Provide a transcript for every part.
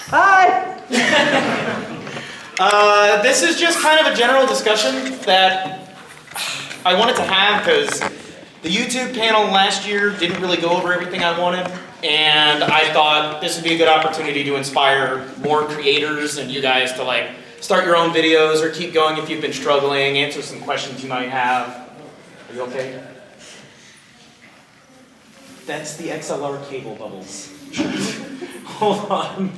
Hi! This is just kind of a general discussion that I wanted to have because the YouTube panel last year didn't really go over everything I wanted, and I thought this would be a good opportunity to inspire more creators and you guys to like start your own videos or keep going if you've been struggling, answer some questions you might have. Are you okay? That's the XLR cable, Bubblez. Hold on.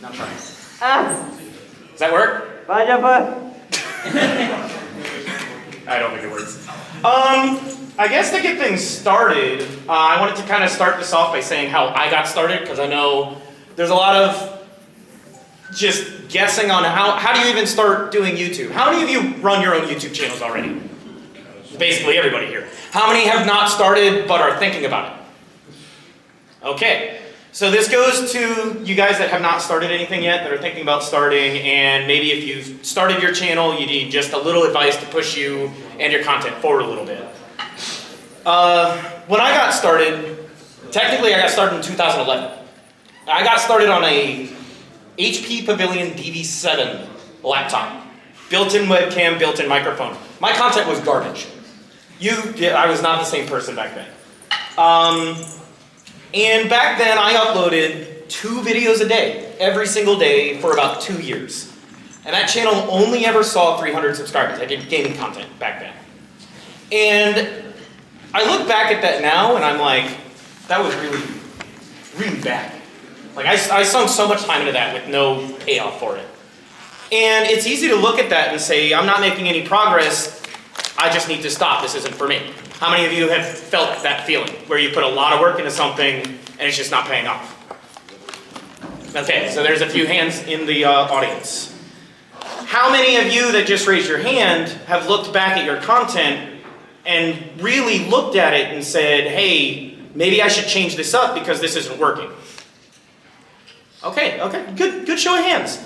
Now try. Does that work? I don't think it works. I guess to get things started, I wanted to kind of start this off by saying how I got started, because I know there's a lot of just guessing on how do you even start doing YouTube. How many of you run your own YouTube channels already? Basically everybody here. How many have not started but are thinking about it? Okay. So this goes to you guys that have not started anything yet, that are thinking about starting, and maybe if you've started your channel, you need just a little advice to push you and your content forward a little bit. When I got started, technically I got started in 2011. I got started on a HP Pavilion DV7 laptop. Built-in webcam, built-in microphone. My content was garbage. I was not the same person back then. And back then I uploaded 2 videos a day, every single day for about 2 years. And that channel only ever saw 300 subscribers. I did gaming content back then. And I look back at that now and I'm like, that was really, really bad. Like I sunk so much time into that with no payoff for it. And it's easy to look at that and say, I'm not making any progress, I just need to stop, this isn't for me. How many of you have felt that feeling, where you put a lot of work into something and it's just not paying off? Okay, so there's a few hands in the audience. How many of you that just raised your hand have looked back at your content and really looked at it and said, hey, maybe I should change this up because this isn't working? Okay, good show of hands.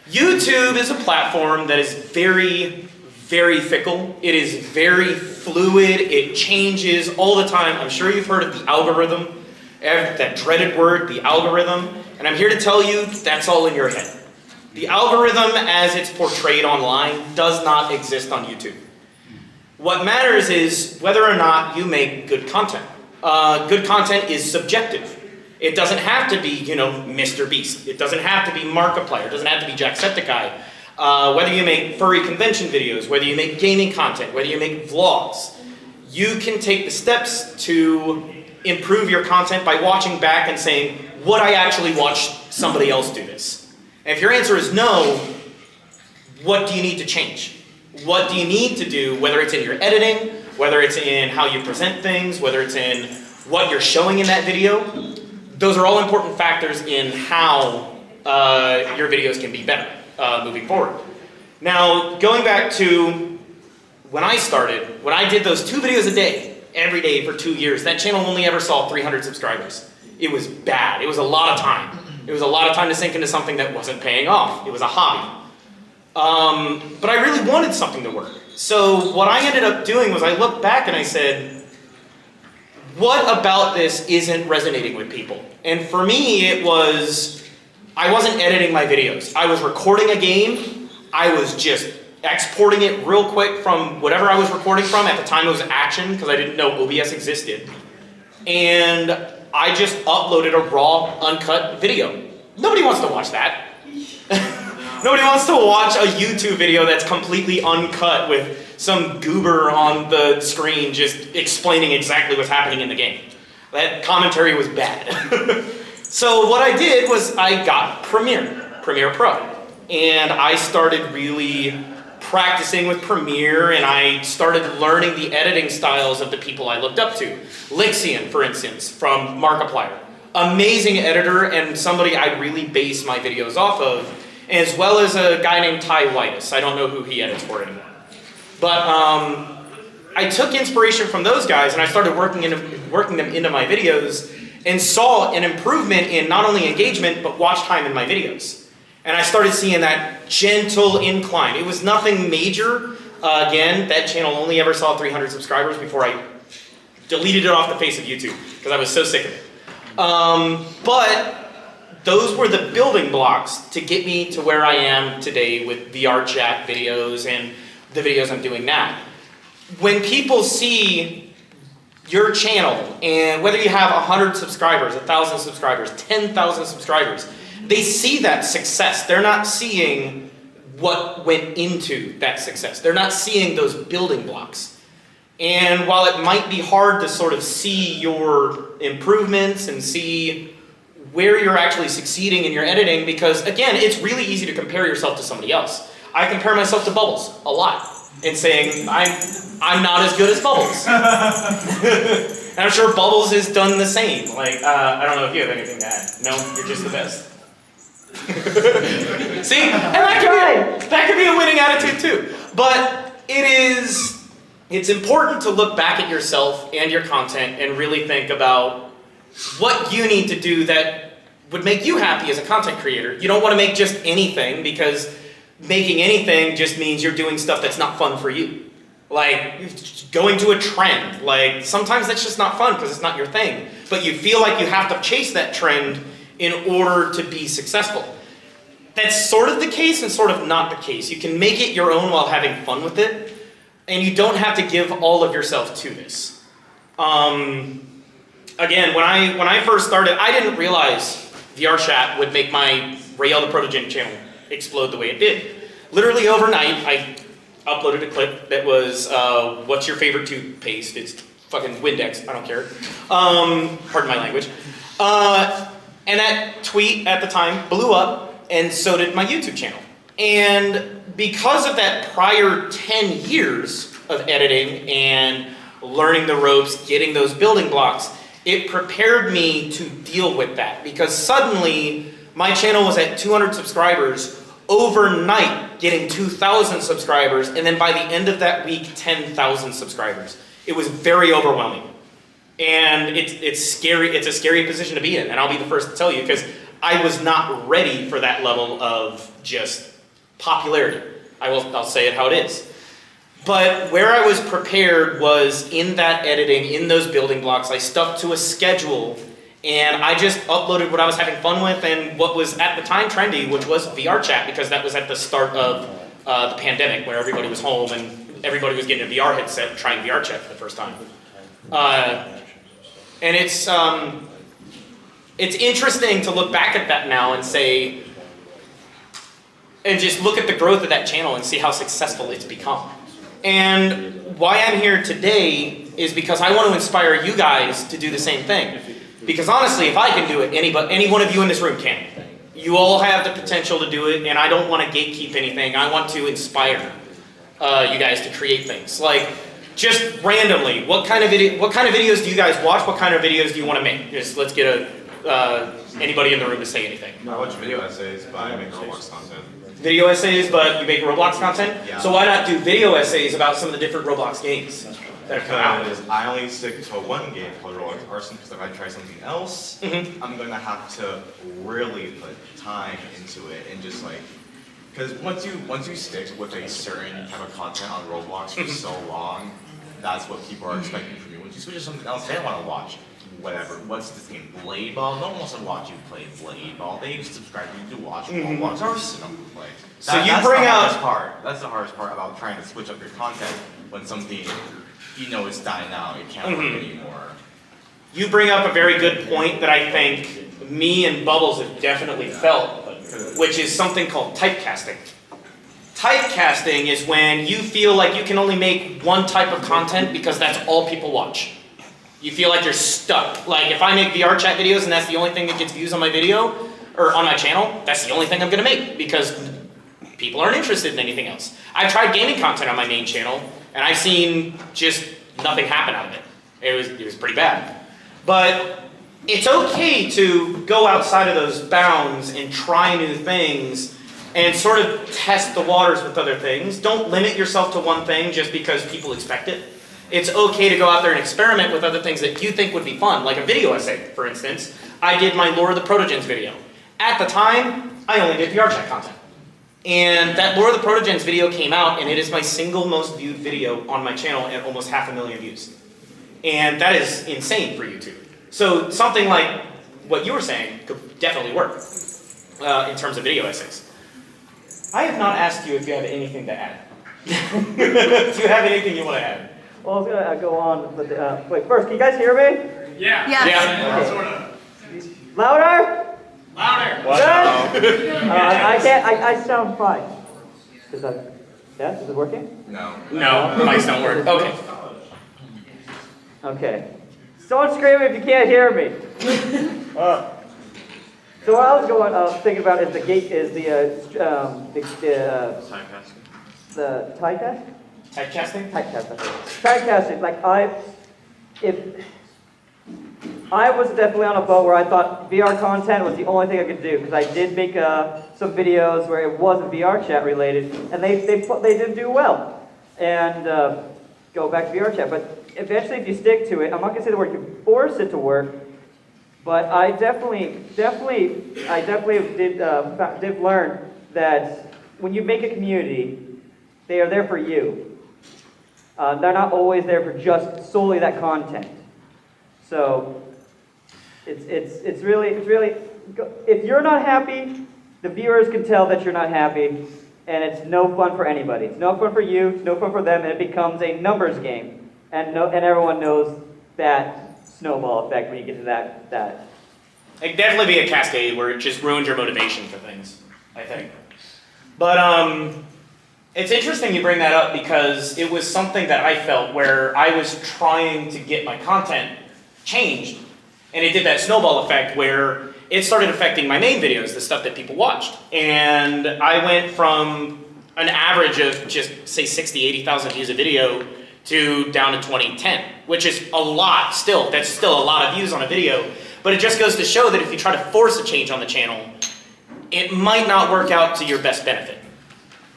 YouTube is a platform that is very, very fickle. It is very fluid. It changes all the time. I'm sure you've heard of the algorithm, that dreaded word, the algorithm. And I'm here to tell you that's all in your head. The algorithm as it's portrayed online does not exist on YouTube. What matters is whether or not you make good content. Good content is subjective. It doesn't have to be, Mr. Beast. It doesn't have to be Markiplier. It doesn't have to be Jacksepticeye. Whether you make furry convention videos, whether you make gaming content, whether you make vlogs, you can take the steps to improve your content by watching back and saying, would I actually watch somebody else do this? And if your answer is no, what do you need to change? What do you need to do, whether it's in your editing, whether it's in how you present things, whether it's in what you're showing in that video? Those are all important factors in how your videos can be better moving forward. Now, going back to when I started, when I did those 2 videos a day, every day for 2 years, that channel only ever saw 300 subscribers. It was bad. It was a lot of time. It was a lot of time to sink into something that wasn't paying off. It was a hobby. But I really wanted something to work. So what I ended up doing was I looked back and I said, what about this isn't resonating with people? And for me, it was, I wasn't editing my videos. I was recording a game. I was just exporting it real quick from whatever I was recording from. At the time it was Action, because I didn't know OBS existed. And I just uploaded a raw, uncut video. Nobody wants to watch that. Nobody wants to watch a YouTube video that's completely uncut with some goober on the screen just explaining exactly what's happening in the game. That commentary was bad. So what I did was I got Premiere Pro. And I started really practicing with Premiere, and I started learning the editing styles of the people I looked up to. Lixian, for instance, from Markiplier. Amazing editor and somebody I really base my videos off of, as well as a guy named Ty Whitus. I don't know who he edits for anymore. But I took inspiration from those guys and I started working them into my videos and saw an improvement in not only engagement, but watch time in my videos. And I started seeing that gentle incline. It was nothing major. Again, that channel only ever saw 300 subscribers before I deleted it off the face of YouTube because I was so sick of it. But those were the building blocks to get me to where I am today with VR chat videos and the videos I'm doing now. When people see your channel, and whether you have 100 subscribers, 1,000 subscribers, 10,000 subscribers, they see that success. They're not seeing what went into that success. They're not seeing those building blocks. And while it might be hard to sort of see your improvements and see where you're actually succeeding in your editing, because again, it's really easy to compare yourself to somebody else. I compare myself to Bubblez a lot in saying I'm not as good as Bubblez. And I'm sure Bubblez has done the same. Like, I don't know if you have anything to add. No, you're just the best. See, and that could be a winning attitude too. But it's important to look back at yourself and your content and really think about what you need to do that would make you happy as a content creator. You don't want to make just anything, because making anything just means you're doing stuff that's not fun for you. Like going to a trend. Like sometimes that's just not fun because it's not your thing. But you feel like you have to chase that trend in order to be successful. That's sort of the case and sort of not the case. You can make it your own while having fun with it, and you don't have to give all of yourself to this. Again, when I first started, I didn't realize VR chat would make my Raeal the Protogen channel explode the way it did. Literally overnight, I uploaded a clip that was, what's your favorite toothpaste? It's fucking Windex, I don't care. Pardon my language. And that tweet at the time blew up, and so did my YouTube channel. And because of that prior 10 years of editing and learning the ropes, getting those building blocks, it prepared me to deal with that. Because suddenly, my channel was at 200 subscribers, overnight getting 2,000 subscribers, and then by the end of that week, 10,000 subscribers. It was very overwhelming. And it's scary. It's a scary position to be in, and I'll be the first to tell you, because I was not ready for that level of just popularity. I'll say it how it is. But where I was prepared was in that editing, in those building blocks. I stuck to a schedule, and I just uploaded what I was having fun with and what was at the time trendy, which was VR chat, because that was at the start of the pandemic, where everybody was home and everybody was getting a VR headset and trying VR chat for the first time. And it's interesting to look back at that now and say, and just look at the growth of that channel and see how successful it's become. And why I'm here today is because I want to inspire you guys to do the same thing. Because honestly, if I can do it, any one of you in this room can. You all have the potential to do it, and I don't want to gatekeep anything. I want to inspire you guys to create things. Like, just randomly, what kind of videos do you guys watch? What kind of videos do you want to make? Just let's get anybody in the room to say anything. I watch video essays, but I make Roblox content. Video essays, but you make Roblox content? Yeah. So why not do video essays about some of the different Roblox games that have come out? Because I only stick to one game called Roblox Arson, because if I try something else, I'm going to have to really put time into it and just like, because once you stick with a certain type of content on Roblox for so long, that's what people are expecting from you. Once you switch to something else, they don't want to watch whatever. What's this game? Blade Ball? No one wants to watch you play Blade Ball. They just subscribe to you to watch Roblox Arsenal play. So you bring out... That's the hardest part about trying to switch up your content when something you know is dying out. It can't work anymore. You bring up a very good point that I think me and Bubblez have definitely felt, which is something called typecasting. Typecasting is when you feel like you can only make one type of content because that's all people watch. You feel like you're stuck. Like if I make VR chat videos and that's the only thing that gets views on my video, or on my channel, that's the only thing I'm gonna make because people aren't interested in anything else. I've tried gaming content on my main channel and I've seen just nothing happen out of it. It was pretty bad. But it's okay to go outside of those bounds and try new things and sort of test the waters with other things. Don't limit yourself to one thing just because people expect it. It's okay to go out there and experiment with other things that you think would be fun, like a video essay, for instance. I did my Raeal the Protogens video. At the time, I only did VR chat content. And that Raeal the Protogens video came out, and it is my single most viewed video on my channel at almost 500,000 views. And that is insane for YouTube. So something like what you were saying could definitely work in terms of video essays. I have not asked you if you have anything to add. Do you have anything you want to add? Well, I was going to go on with the, wait, first, can you guys hear me? Yeah. Yes. Yeah. Okay. Sort of. Louder? Louder. Good? I can't, I sound fine. Is that, yeah, is it working? No. No, the mics don't work. Okay. Okay. Don't scream if you can't hear me. So what I was thinking about is the gate, is the tie test? Typecasting? Typecasting, like if I was definitely on a boat where I thought VR content was the only thing I could do, because I did make some videos where it wasn't VR chat related, and they did do well, and go back to VR chat. But eventually, if you stick to it, I'm not gonna say the word you force it to work, but I definitely did learn that when you make a community, they are there for you. They're not always there for just solely that content. So it's really, if you're not happy, the viewers can tell that you're not happy, and it's no fun for anybody. It's no fun for you, it's no fun for them, and it becomes a numbers game. And everyone knows that snowball effect when you get to that. It could definitely be a cascade where it just ruins your motivation for things, I think. But it's interesting you bring that up, because it was something that I felt where I was trying to get my content changed, and it did that snowball effect where it started affecting my main videos, the stuff that people watched. And I went from an average of just say 60, 80,000 views a video to down to 20, 10, which is a lot still. That's still a lot of views on a video, but it just goes to show that if you try to force a change on the channel, it might not work out to your best benefit.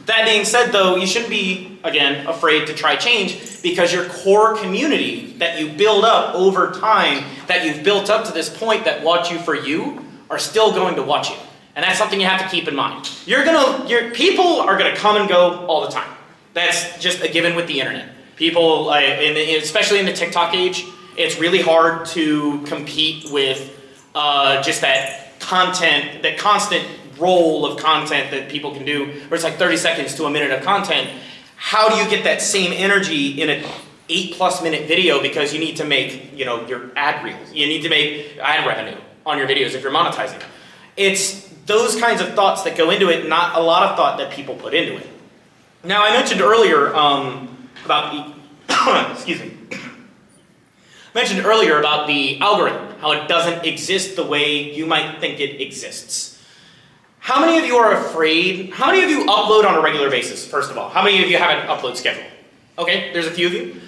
That being said though, you shouldn't be, again, afraid to try change, because your core community that you build up over time, that you've built up to this point that watch you for you, are still going to watch you. And that's something you have to keep in mind. Your people are gonna come and go all the time. That's just a given with the internet. People, especially in the TikTok age, it's really hard to compete with just that content, that constant roll of content that people can do, where it's like 30 seconds to a minute of content. How do you get that same energy in an 8+ minute video, because you need to make, your ad reels. You need to make ad revenue on your videos if you're monetizing. It's those kinds of thoughts that go into it, not a lot of thought that people put into it. Now, I mentioned earlier about the, excuse me. Mentioned earlier about the algorithm, how it doesn't exist the way you might think it exists. How many of you are afraid? How many of you upload on a regular basis, first of all? How many of you have an upload schedule? Okay, there's a few of you.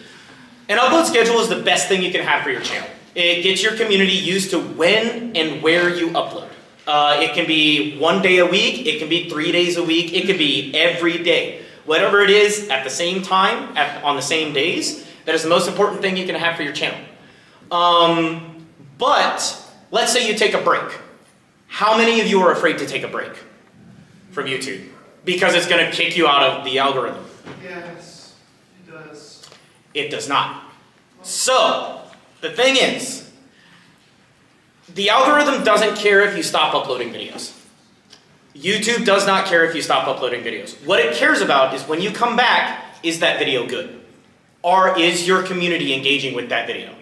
An upload schedule is the best thing you can have for your channel. It gets your community used to when and where you upload. It can be 1 day a week, it can be 3 days a week, it can be every day. Whatever it is, at the same time, on the same days, that is the most important thing you can have for your channel. But let's say you take a break. How many of you are afraid to take a break from YouTube? Because it's going to kick you out of the algorithm. Yes, it does. It does not. So, the thing is, the algorithm doesn't care if you stop uploading videos. YouTube does not care if you stop uploading videos. What it cares about is when you come back, is that video good? Or is your community engaging with that video?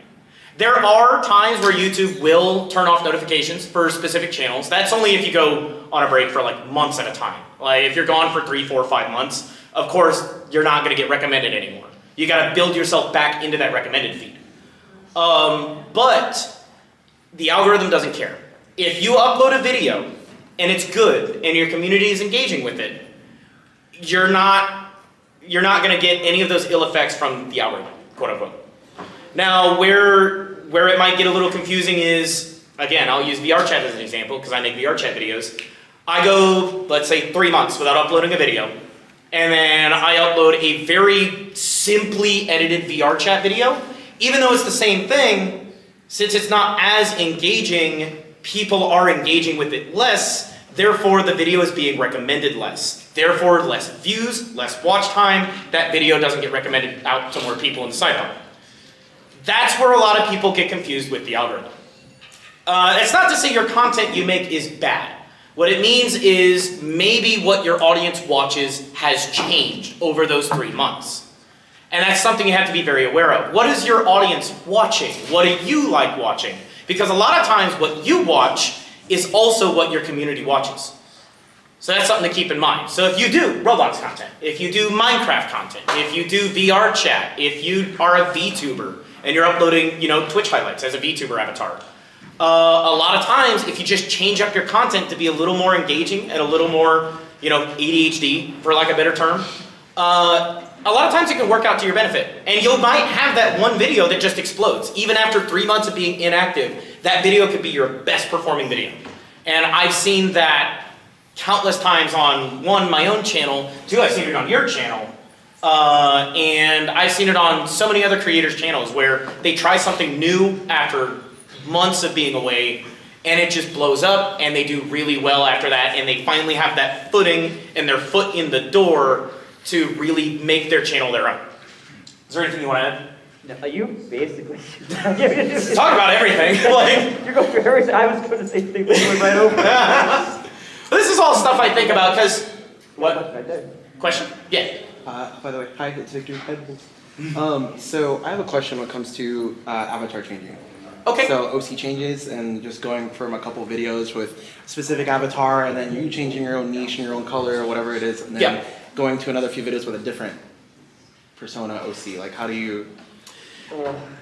There are times where YouTube will turn off notifications for specific channels. That's only if you go on a break for like months at a time. Like if you're gone for 3, 4, 5 months, of course, you're not gonna get recommended anymore. You gotta build yourself back into that recommended feed. But the algorithm doesn't care. If you upload a video and it's good and your community is engaging with it, you're not gonna get any of those ill effects from the algorithm, quote unquote. Now, where it might get a little confusing is, again, I'll use VR chat as an example because I make VR chat videos. I go, let's say 3 months without uploading a video, and then I upload a very simply edited VR chat video. Even though it's the same thing, since it's not as engaging, people are engaging with it less, therefore the video is being recommended less. Therefore, less views, less watch time, that video doesn't get recommended out to more people in the sidebar. That's where a lot of people get confused with the algorithm. It's not to say your content you make is bad. What it means is maybe what your audience watches has changed over those 3 months. And that's something you have to be very aware of. What is your audience watching? What do you like watching? Because a lot of times what you watch is also what your community watches. So that's something to keep in mind. So if you do Roblox content, if you do Minecraft content, if you do VR chat, if you are a VTuber and you're uploading, Twitch highlights as a VTuber avatar, a lot of times if you just change up your content to be a little more engaging and a little more, ADHD, for lack of a better term, a lot of times it can work out to your benefit. And you might have that one video that just explodes. Even after 3 months of being inactive, that video could be your best performing video. And I've seen that countless times on, 1, my own channel, 2, I've seen it on your channel, and I've seen it on so many other creators' channels where they try something new after months of being away, and it just blows up, and they do really well after that, and they finally have that footing and their foot in the door to really make their channel their own. Is there anything you want to add? No, you basically Talk about everything. You're going through everything. I was going to say things that went right over. This is all stuff I think about because what? Right there. Question? Yeah. By the way, hi, it's Victor. So I have a question when it comes to avatar changing. Okay. So OC changes and just going from a couple videos with a specific avatar and then you changing your own niche and your own color or whatever it is, and then going to another few videos with a different persona OC. Like, how do you?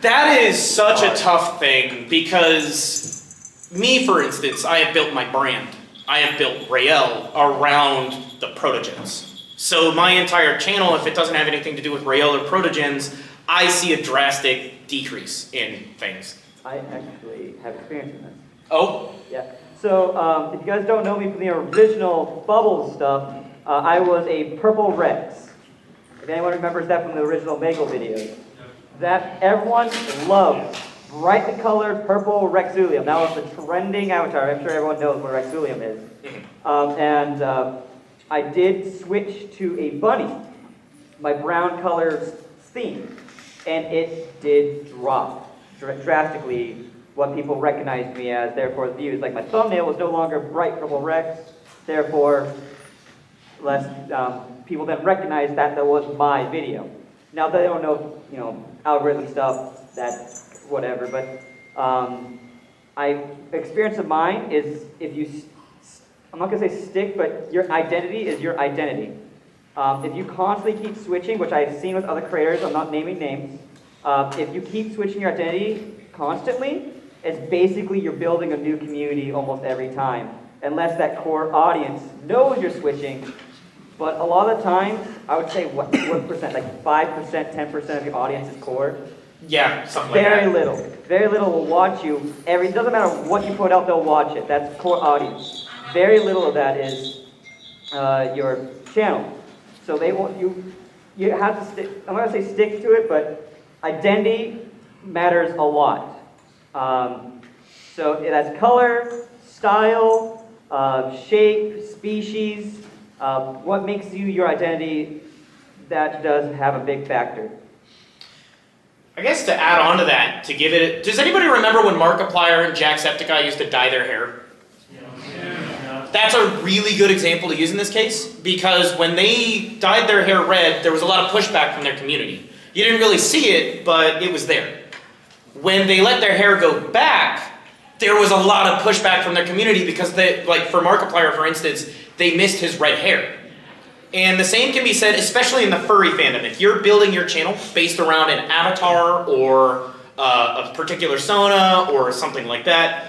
That is such a tough thing because me, for instance, I have built my brand. I have built Raeal around the Protogens. So my entire channel, if it doesn't have anything to do with Raeal or Protogens, I see a drastic decrease in things. I actually have experience in this. Oh? Yeah. So if you guys don't know me from the original Bubblez stuff, I was a purple Rex. If anyone remembers that from the original Megal videos. That everyone loved. Brightly colored purple Rexulium. That was the trending avatar. I'm sure everyone knows what Rexulium is. I did switch to a bunny, my brown color theme, and it did drop drastically what people recognized me as, therefore the views. Like my thumbnail was no longer bright purple Rex, therefore less people then recognized that was my video. Now they don't know, algorithm stuff, that whatever, but experience of mine is if you, I'm not gonna say stick, but your identity is your identity. If you constantly keep switching, which I've seen with other creators, I'm not naming names, if you keep switching your identity constantly, it's basically you're building a new community almost every time, unless that core audience knows you're switching. But a lot of the time, I would say what percent, like 5%, 10% of your audience is core. Yeah, something like Very that. little. Very little will watch you. It doesn't matter what you put out, they'll watch it. That's core audience. Very little of that is your channel. So they want you have to stick, I'm not gonna say stick to it, but identity matters a lot. So that's color, style, shape, species, what makes you your identity, that does have a big factor. I guess to add on to that, to give it, does anybody remember when Markiplier and Jacksepticeye used to dye their hair? Yeah. That's a really good example to use in this case, because when they dyed their hair red, there was a lot of pushback from their community. You didn't really see it, but it was there. When they let their hair go back, there was a lot of pushback from their community because they, like for Markiplier, for instance, they missed his red hair. And the same can be said, especially in the furry fandom. If you're building your channel based around an avatar or a particular persona or something like that,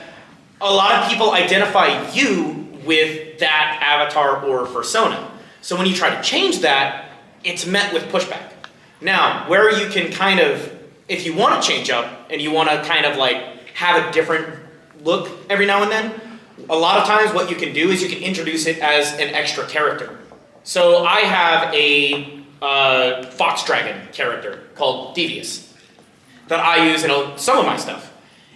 a lot of people identify you with that avatar or persona. So when you try to change that, it's met with pushback. Now, where you can kind of, if you want to change up and you want to kind of like have a different look every now and then, a lot of times what you can do is you can introduce it as an extra character. So I have a fox dragon character called Devious that I use in some of my stuff.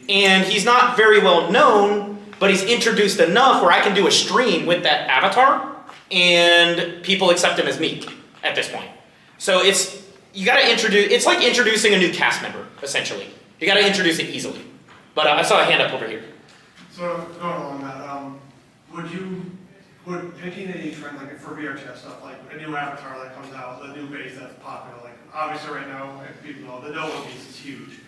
And he's not very well known, but he's introduced enough where I can do a stream with that avatar and people accept him as me at this point. So you gotta introduce, it's like introducing a new cast member, essentially. You gotta introduce it easily. But I saw a hand up over here. sort of going along that, would picking a trend like for VR chat stuff, like a new avatar that comes out, the new base that's popular, like obviously right now, if people know, the Nova base is huge.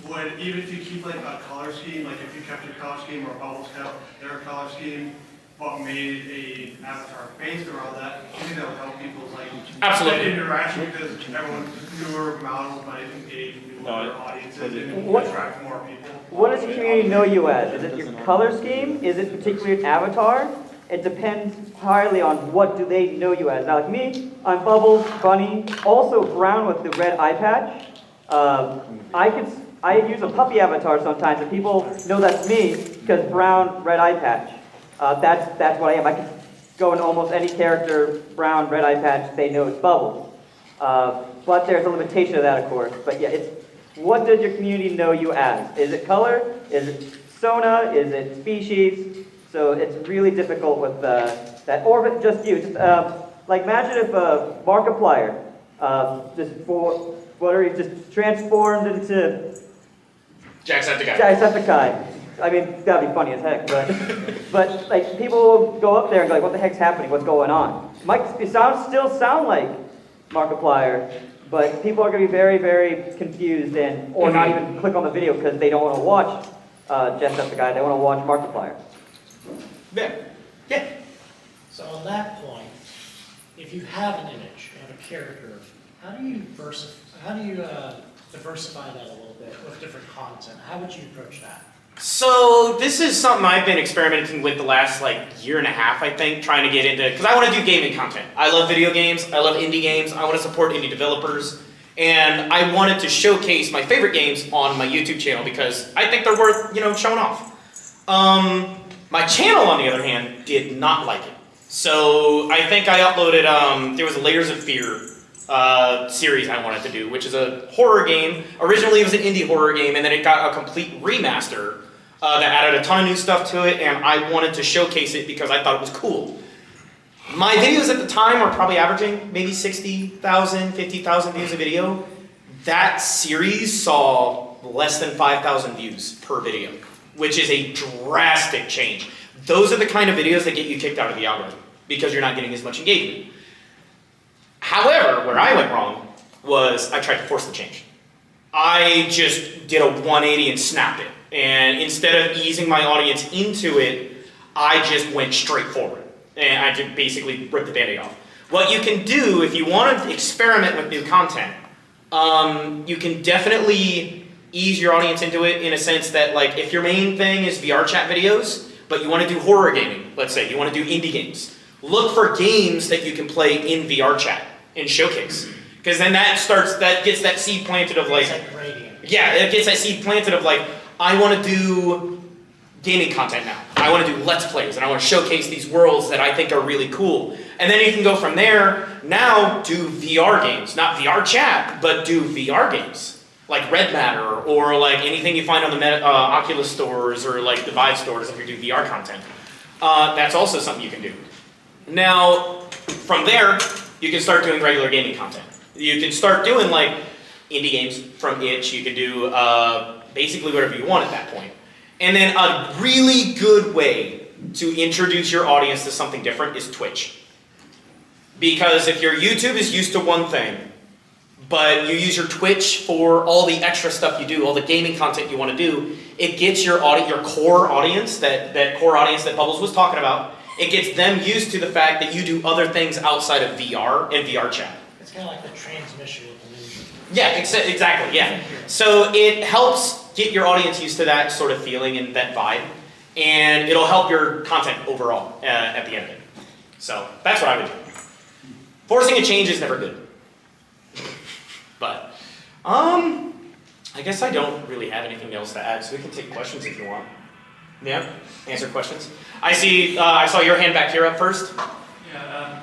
Would, even if you keep like a color scheme, like if you kept your color scheme or Bubblez kept their color scheme, but made a avatar based around that, I think that would help people's like Absolutely. interaction because everyone, newer models might engage newer audiences and What- attract more people. What does the community know you as? Is it your color scheme? Is it particularly an avatar? It depends entirely on what do they know you as. Now, like me, I'm Bubblez, Bunny, also brown with the red eye patch. I use a puppy avatar sometimes, and people know that's me because brown, red eye patch. That's what I am. I can go in almost any character, brown, red eye patch, they know it's Bubblez. But there's a limitation to that, of course. But yeah, it's what does your community know you as? Is it color? Is it persona? Is it species? So it's really difficult with that, or if it's just you. Just like imagine if Markiplier just transformed into Jacksepticeye. Jacksepticeye. I mean, that'd be funny as heck, but like people will go up there and go like, what the heck's happening? What's going on? It might still sound like Markiplier, but people are going to be very, very confused or not even click on the video because they don't want to watch Jacksepticeye. They want to watch Markiplier. Yeah. Yeah. So on that point, if you have an image, you have a character, how do you diversify that a little bit with different content? How would you approach that? So this is something I've been experimenting with the last year and a half, I think, trying to get into, because I want to do gaming content. I love video games, I love indie games, I want to support indie developers, and I wanted to showcase my favorite games on my YouTube channel because I think they're worth, showing off. My channel, on the other hand, did not like it. So I think I uploaded, there was a Layers of Fear series I wanted to do, which is a horror game. Originally it was an indie horror game, and then it got a complete remaster that added a ton of new stuff to it, and I wanted to showcase it because I thought it was cool. My videos at the time were probably averaging maybe 60,000, 50,000 views a video. That series saw less than 5,000 views per video, which is a drastic change. Those are the kind of videos that get you kicked out of the algorithm because you're not getting as much engagement. However, where I went wrong was I tried to force the change. I just did a 180 and snapped it. And instead of easing my audience into it, I just went straight forward. And I just basically ripped the Band-Aid off. What you can do if you want to experiment with new content, you can definitely ease your audience into it in a sense that if your main thing is VR chat videos, but you want to do horror gaming, let's say, you want to do indie games, look for games that you can play in VR chat and showcase. Because then that gets that seed planted of It's like gradient. yeah, it gets that seed planted of I want to do gaming content now. I want to do Let's Plays, and I want to showcase these worlds that I think are really cool. And then you can go from there, now do VR games. Not VR chat, but do VR games. Like Red Matter, or anything you find on the Oculus stores, or the Vive stores if you do VR content. That's also something you can do. Now, from there, you can start doing regular gaming content. You can start doing indie games from itch. You can do basically whatever you want at that point. And then a really good way to introduce your audience to something different is Twitch. Because if your YouTube is used to one thing, but you use your Twitch for all the extra stuff you do, all the gaming content you want to do, it gets your core audience, that core audience that Bubblez was talking about, it gets them used to the fact that you do other things outside of VR and VR chat. It's kind of like the transmission with the news. Yeah, exactly, yeah. So it helps get your audience used to that sort of feeling and that vibe, and it'll help your content overall at the end of it. So that's what I would do. Forcing a change is never good. But, I guess I don't really have anything else to add, so we can take questions if you want. Yeah, answer questions. I saw your hand back here up first. Yeah,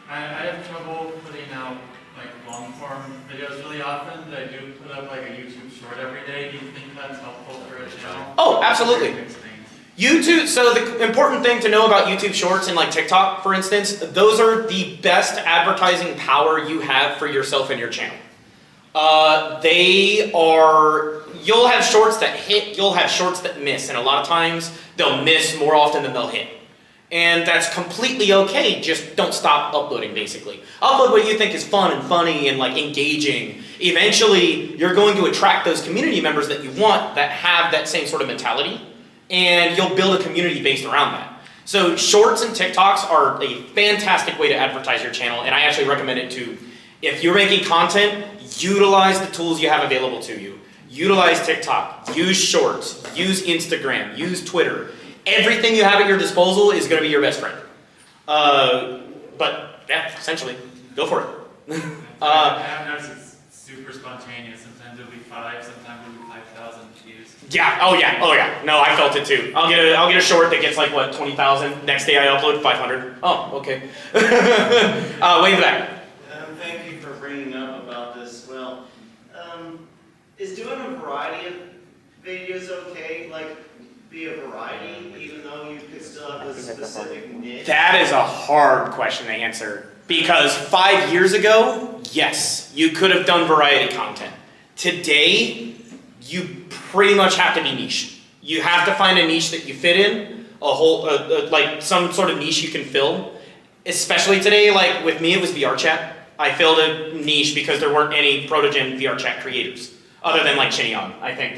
I have trouble putting out long form videos really often. I do put up a YouTube short every day. Do you think that's helpful for a channel? Oh, absolutely. YouTube, so the important thing to know about YouTube Shorts and TikTok, for instance, those are the best advertising power you have for yourself and your channel. They are you'll have shorts that hit, you'll have shorts that miss, and a lot of times they'll miss more often than they'll hit. And that's completely okay, just don't stop uploading, basically. Upload what you think is fun and funny and like engaging. Eventually, you're going to attract those community members that you want that have that same sort of mentality, and you'll build a community based around that. So shorts and TikToks are a fantastic way to advertise your channel, and I actually recommend it too. If you're making content, utilize the tools you have available to you. Utilize TikTok, use shorts, use Instagram, use Twitter. Everything you have at your disposal is going to be your best friend. But yeah, essentially, go for it. I have noticed it's super spontaneous. Sometimes it'll be 5, sometimes it'll be 5,000 views. Yeah, oh yeah. No, I felt it too. I'll get a short that gets like what, 20,000. Next day I upload 500. Oh, okay. Way in the back. Thank you for bringing up about this. Well, is doing a variety of videos okay? Like, be a variety, even though you could still have a specific niche? That is a hard question to answer. Because 5 years ago, yes, you could have done variety content. Today, you pretty much have to be niche. You have to find a niche that you fit in, like some sort of niche you can fill. Especially today, like with me, it was VR chat. I filled a niche because there weren't any Protogen VR chat creators, other than like Chinyon. I think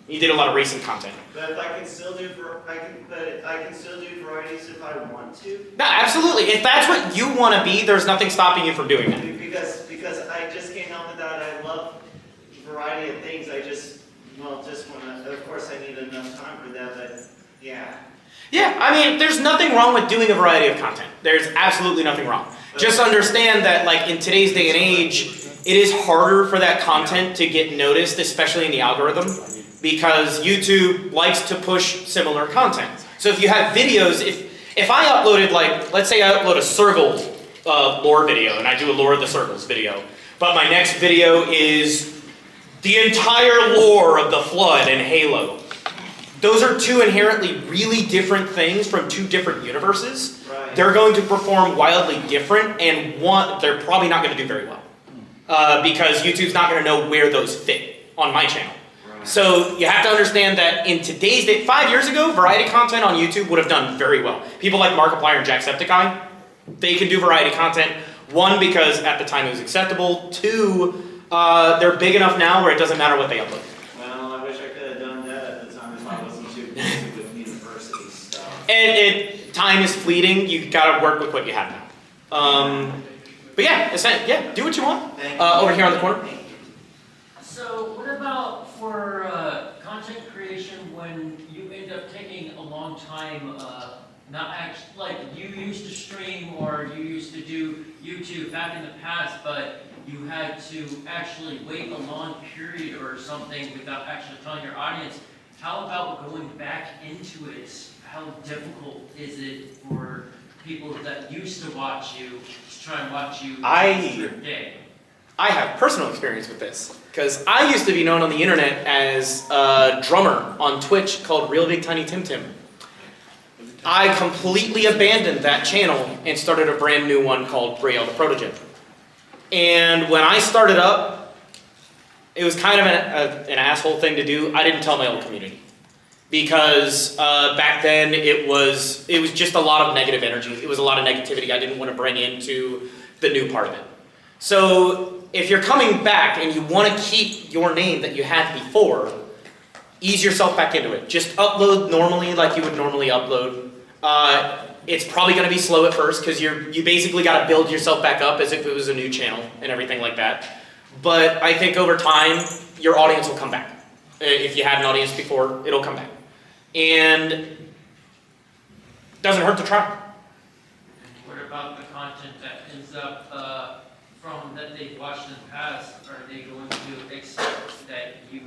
he did a lot of racing content. But if I can still do, I can still do varieties if I want to. No, absolutely. If that's what you want to be, there's nothing stopping you from doing that. Because I just can't help it that I love variety of things. I just want to. Of course, I need enough time for that. But yeah. Yeah, I mean, there's nothing wrong with doing a variety of content. There's absolutely nothing wrong. Just understand that, like, in today's day and age, it is harder for that content to get noticed, especially in the algorithm, because YouTube likes to push similar content. So if you have videos, if I uploaded, like, let's say I upload a Circle lore video, and I do a Lore of the Circles video, but my next video is the entire lore of the Flood and Halo. Those are two inherently really different things from two different universes. Right. They're going to perform wildly different, and they're probably not going to do very well. Because YouTube's not going to know where those fit on my channel. Right. So you have to understand that in today's day, 5 years ago, variety content on YouTube would have done very well. People like Markiplier and Jacksepticeye, they can do variety content. One, because at the time it was acceptable. Two, they're big enough now where it doesn't matter what they upload. Well, I wish I could have done that at the time if I wasn't too busy with university stuff. And time is fleeting. You gotta work with what you have now. But yeah, do what you want. Over here on the corner. So what about for content creation when you end up taking a long time, not actually, like you used to stream or you used to do YouTube back in the past, but you had to actually wait a long period or something without actually telling your audience. How about going back into it? How difficult is it for people that used to watch you to try and watch you every day? I have personal experience with this, because I used to be known on the internet as a drummer on Twitch called Real Big Tiny Tim Tim. I completely abandoned that channel and started a brand new one called Raeal the Protogen. And when I started up, it was kind of an asshole thing to do. I didn't tell my old community. Because back then it was just a lot of negative energy. It was a lot of negativity I didn't want to bring into the new part of it. So if you're coming back and you want to keep your name that you had before, ease yourself back into it. Just upload normally like you would normally upload. It's probably going to be slow at first because you basically got to build yourself back up as if it was a new channel and everything like that. But I think over time, your audience will come back. If you had an audience before, it'll come back. And it doesn't hurt to try. What about the content that ends up from that they've watched in the past? Are they going to expect that you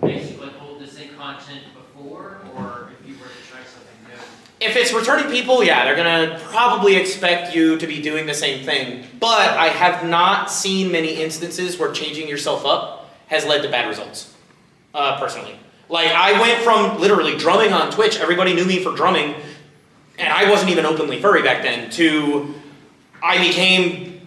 basically hold the same content before, or if you were to try something new? If it's returning people, yeah, they're gonna probably expect you to be doing the same thing. But I have not seen many instances where changing yourself up has led to bad results, personally. Like, I went from literally drumming on Twitch, everybody knew me for drumming, and I wasn't even openly furry back then, to I became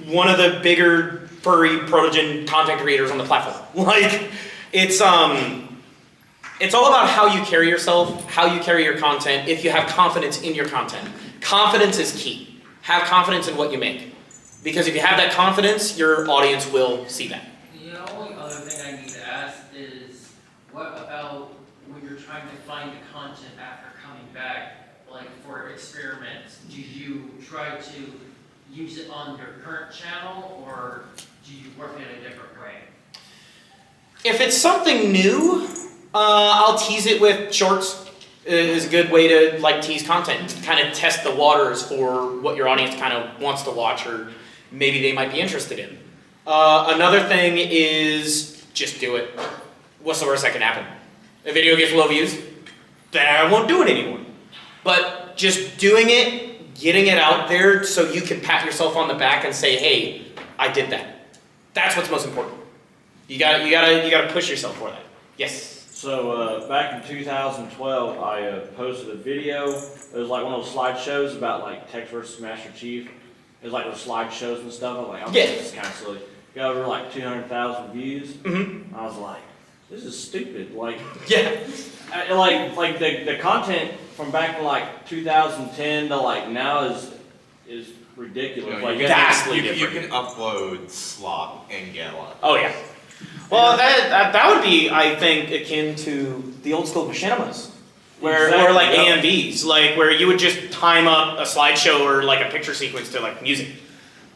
one of the bigger furry Protogen content creators on the platform. Like, It's all about how you carry yourself, how you carry your content, if you have confidence in your content. Confidence is key. Have confidence in what you make. Because if you have that confidence, your audience will see that. The only other thing I need to ask is, what about when you're trying to find the content after coming back, like for experiments? Do you try to use it on your current channel, or do you work in a different way? If it's something new, I'll tease it with shorts. Is a good way to like tease content, kind of test the waters for what your audience kind of wants to watch or maybe they might be interested in. Another thing is just do it. What's the worst that can happen? A video gets low views, then I won't do it anymore. But just doing it, getting it out there so you can pat yourself on the back and say, hey, I did that. That's what's most important. You gotta push yourself for that. Yes. So back in 2012, I posted a video. It was like one of those slideshows about like Tex versus Master Chief. It was like those slideshows and stuff. I was like, oh, yeah. This is kind of silly. Got over like 200,000 views. Mm-hmm. I was like, this is stupid. Like, yeah. Like the content from back in like 2010 to like now is ridiculous. You know, like vastly you different. can upload slop and get a lot. Oh yeah. Well, that would be, I think, akin to the old school machinimas, or like AMVs, like where you would just time up a slideshow or like a picture sequence to like music,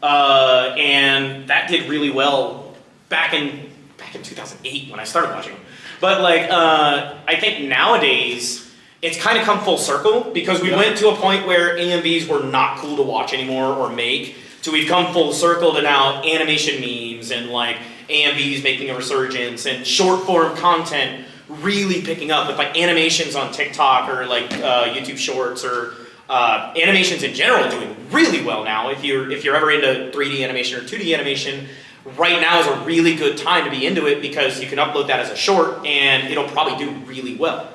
and that did really well back in 2008 when I started watching them. But like, I think nowadays it's kind of come full circle because we went to a point where AMVs were not cool to watch anymore or make, so we've come full circle to now animation memes and like AMVs making a resurgence and short form content really picking up with like animations on TikTok or like YouTube Shorts or animations in general doing really well now. If you're ever into 3D animation or 2D animation, right now is a really good time to be into it because you can upload that as a short and it'll probably do really well.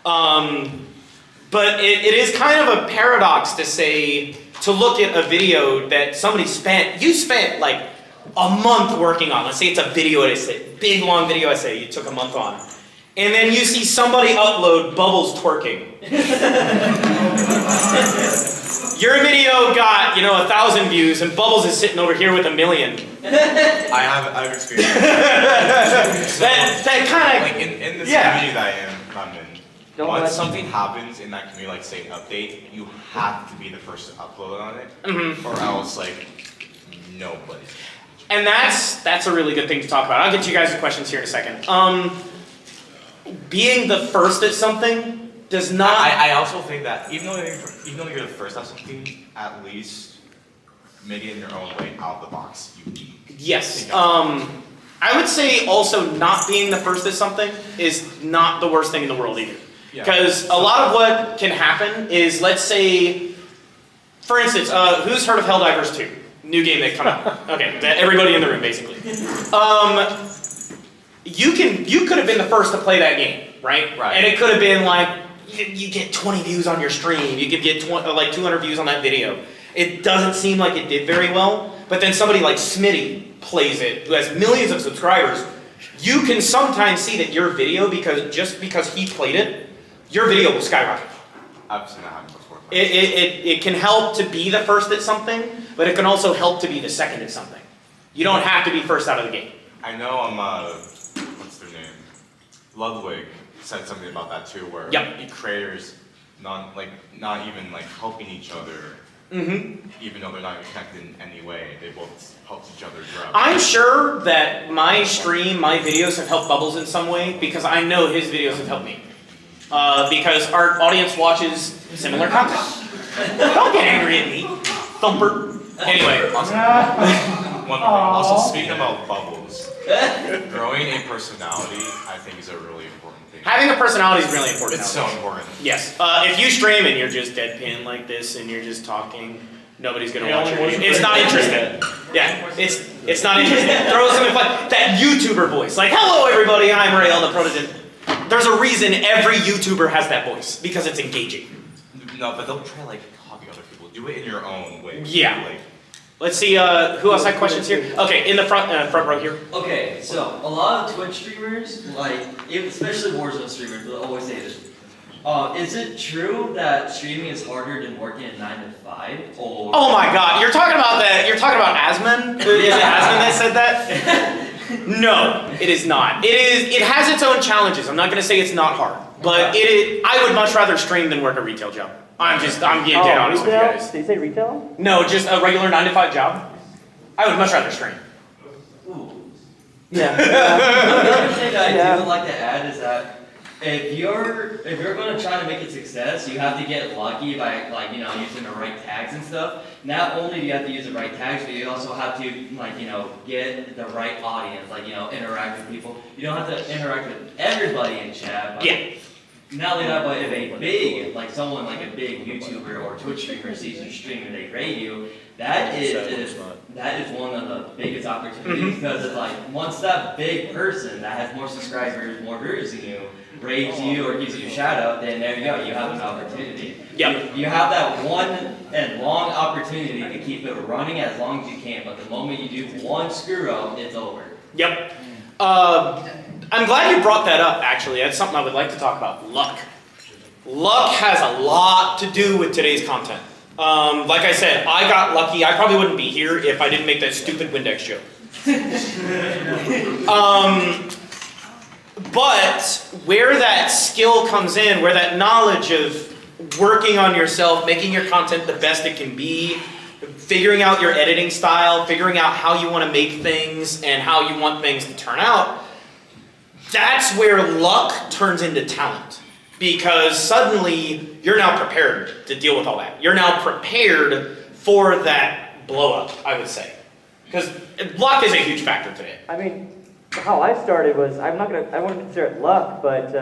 But it is kind of a paradox to look at a video that somebody you spent like a month working on. Let's say it's a video essay, big long video essay you took a month on. And then you see somebody upload Bubblez twerking. Your video got, 1,000 views and Bubblez is sitting over here with 1 million. I've experienced that kind of like in this community that I'm in. Don't Once let- something happens in that community, like say an update, you have to be the first to upload on it, or else like nobody's. And that's a really good thing to talk about. I'll get you guys' questions here in a second. Being the first at something does not. I also think that even though you're the first at something, at least make it in your own way, out of the box, unique. Yes. I would say also not being the first at something is not the worst thing in the world either. Because a lot of what can happen is, let's say, for instance, who's heard of Helldivers 2? New game that come out. Okay, everybody in the room basically. You could have been the first to play that game, right? Right. And it could have been like you get 20 views on your stream. You could get like 200 views on that video. It doesn't seem like it did very well, but then somebody like Smitty plays it, who has millions of subscribers. You can sometimes see that your video, because he played it, your video will skyrocket. I've seen that happen before. It can help to be the first at something, but it can also help to be the second at something. You don't have to be first out of the game. I know what's their name? Ludwig said something about that too, where the creators not even like helping each other, even though they're not connected in any way, they both help each other grow. I'm sure that my videos have helped Bubblez in some way because I know his videos have helped me. Because our audience watches similar content. Don't get angry at me, thumper. Anyway. One thing. Also, speaking about Bubblez, growing a personality, I think, is a really important thing. Having a personality is really important. It's so important. Yes. If you stream and you're just deadpan like this and you're just talking, nobody's gonna watch your video. It's not interesting. Yeah, it's not interesting. Throw something like that YouTuber voice, like "Hello, everybody, I'm Raeal the Protogen." There's a reason every YouTuber has that voice because it's engaging. No, but don't try like copy other people. Do it in your own way. Yeah. Let's see, who else had questions here? Okay, in the front row here. Okay, so a lot of Twitch streamers, like especially Warzone streamers, will always say this. Is it true that streaming is harder than working a 9 to 5? Or Oh my God, you're talking about that? You're talking about Asman? Is it Asman that said that? No, it is not. It has its own challenges. I'm not going to say it's not hard, but I would much rather stream than work a retail job. I'm being dead honest with you guys. Did you say retail? No, just a regular 9 to 5 job. I would much rather stream. Ooh. Yeah. Another thing that I do like to add is that if you're going to try to make a success, you have to get lucky by using the right tags and stuff. Not only do you have to use the right tags, but you also have to get the right audience, interact with people. You don't have to interact with everybody in chat. But not only that, but if a big YouTuber or Twitch streamer sees you stream and they rate you, that is one of the biggest opportunities because it's like once that big person that has more subscribers, more viewers than you, rates you or gives you a shout out, then there you go, you have an opportunity. Yep. You have that one and long opportunity to keep it running as long as you can, but the moment you do one screw up, it's over. Yep. I'm glad you brought that up, actually. That's something I would like to talk about. Luck. Luck has a lot to do with today's content. Like I said, I got lucky. I probably wouldn't be here if I didn't make that stupid Windex joke. But where that skill comes in, where that knowledge of working on yourself, making your content the best it can be, figuring out your editing style, figuring out how you want to make things and how you want things to turn out, that's where luck turns into talent. Because suddenly you're now prepared to deal with all that. You're now prepared for that blow up, I would say. Because luck is a huge factor today. I mean, how I started was, I wouldn't consider it luck, but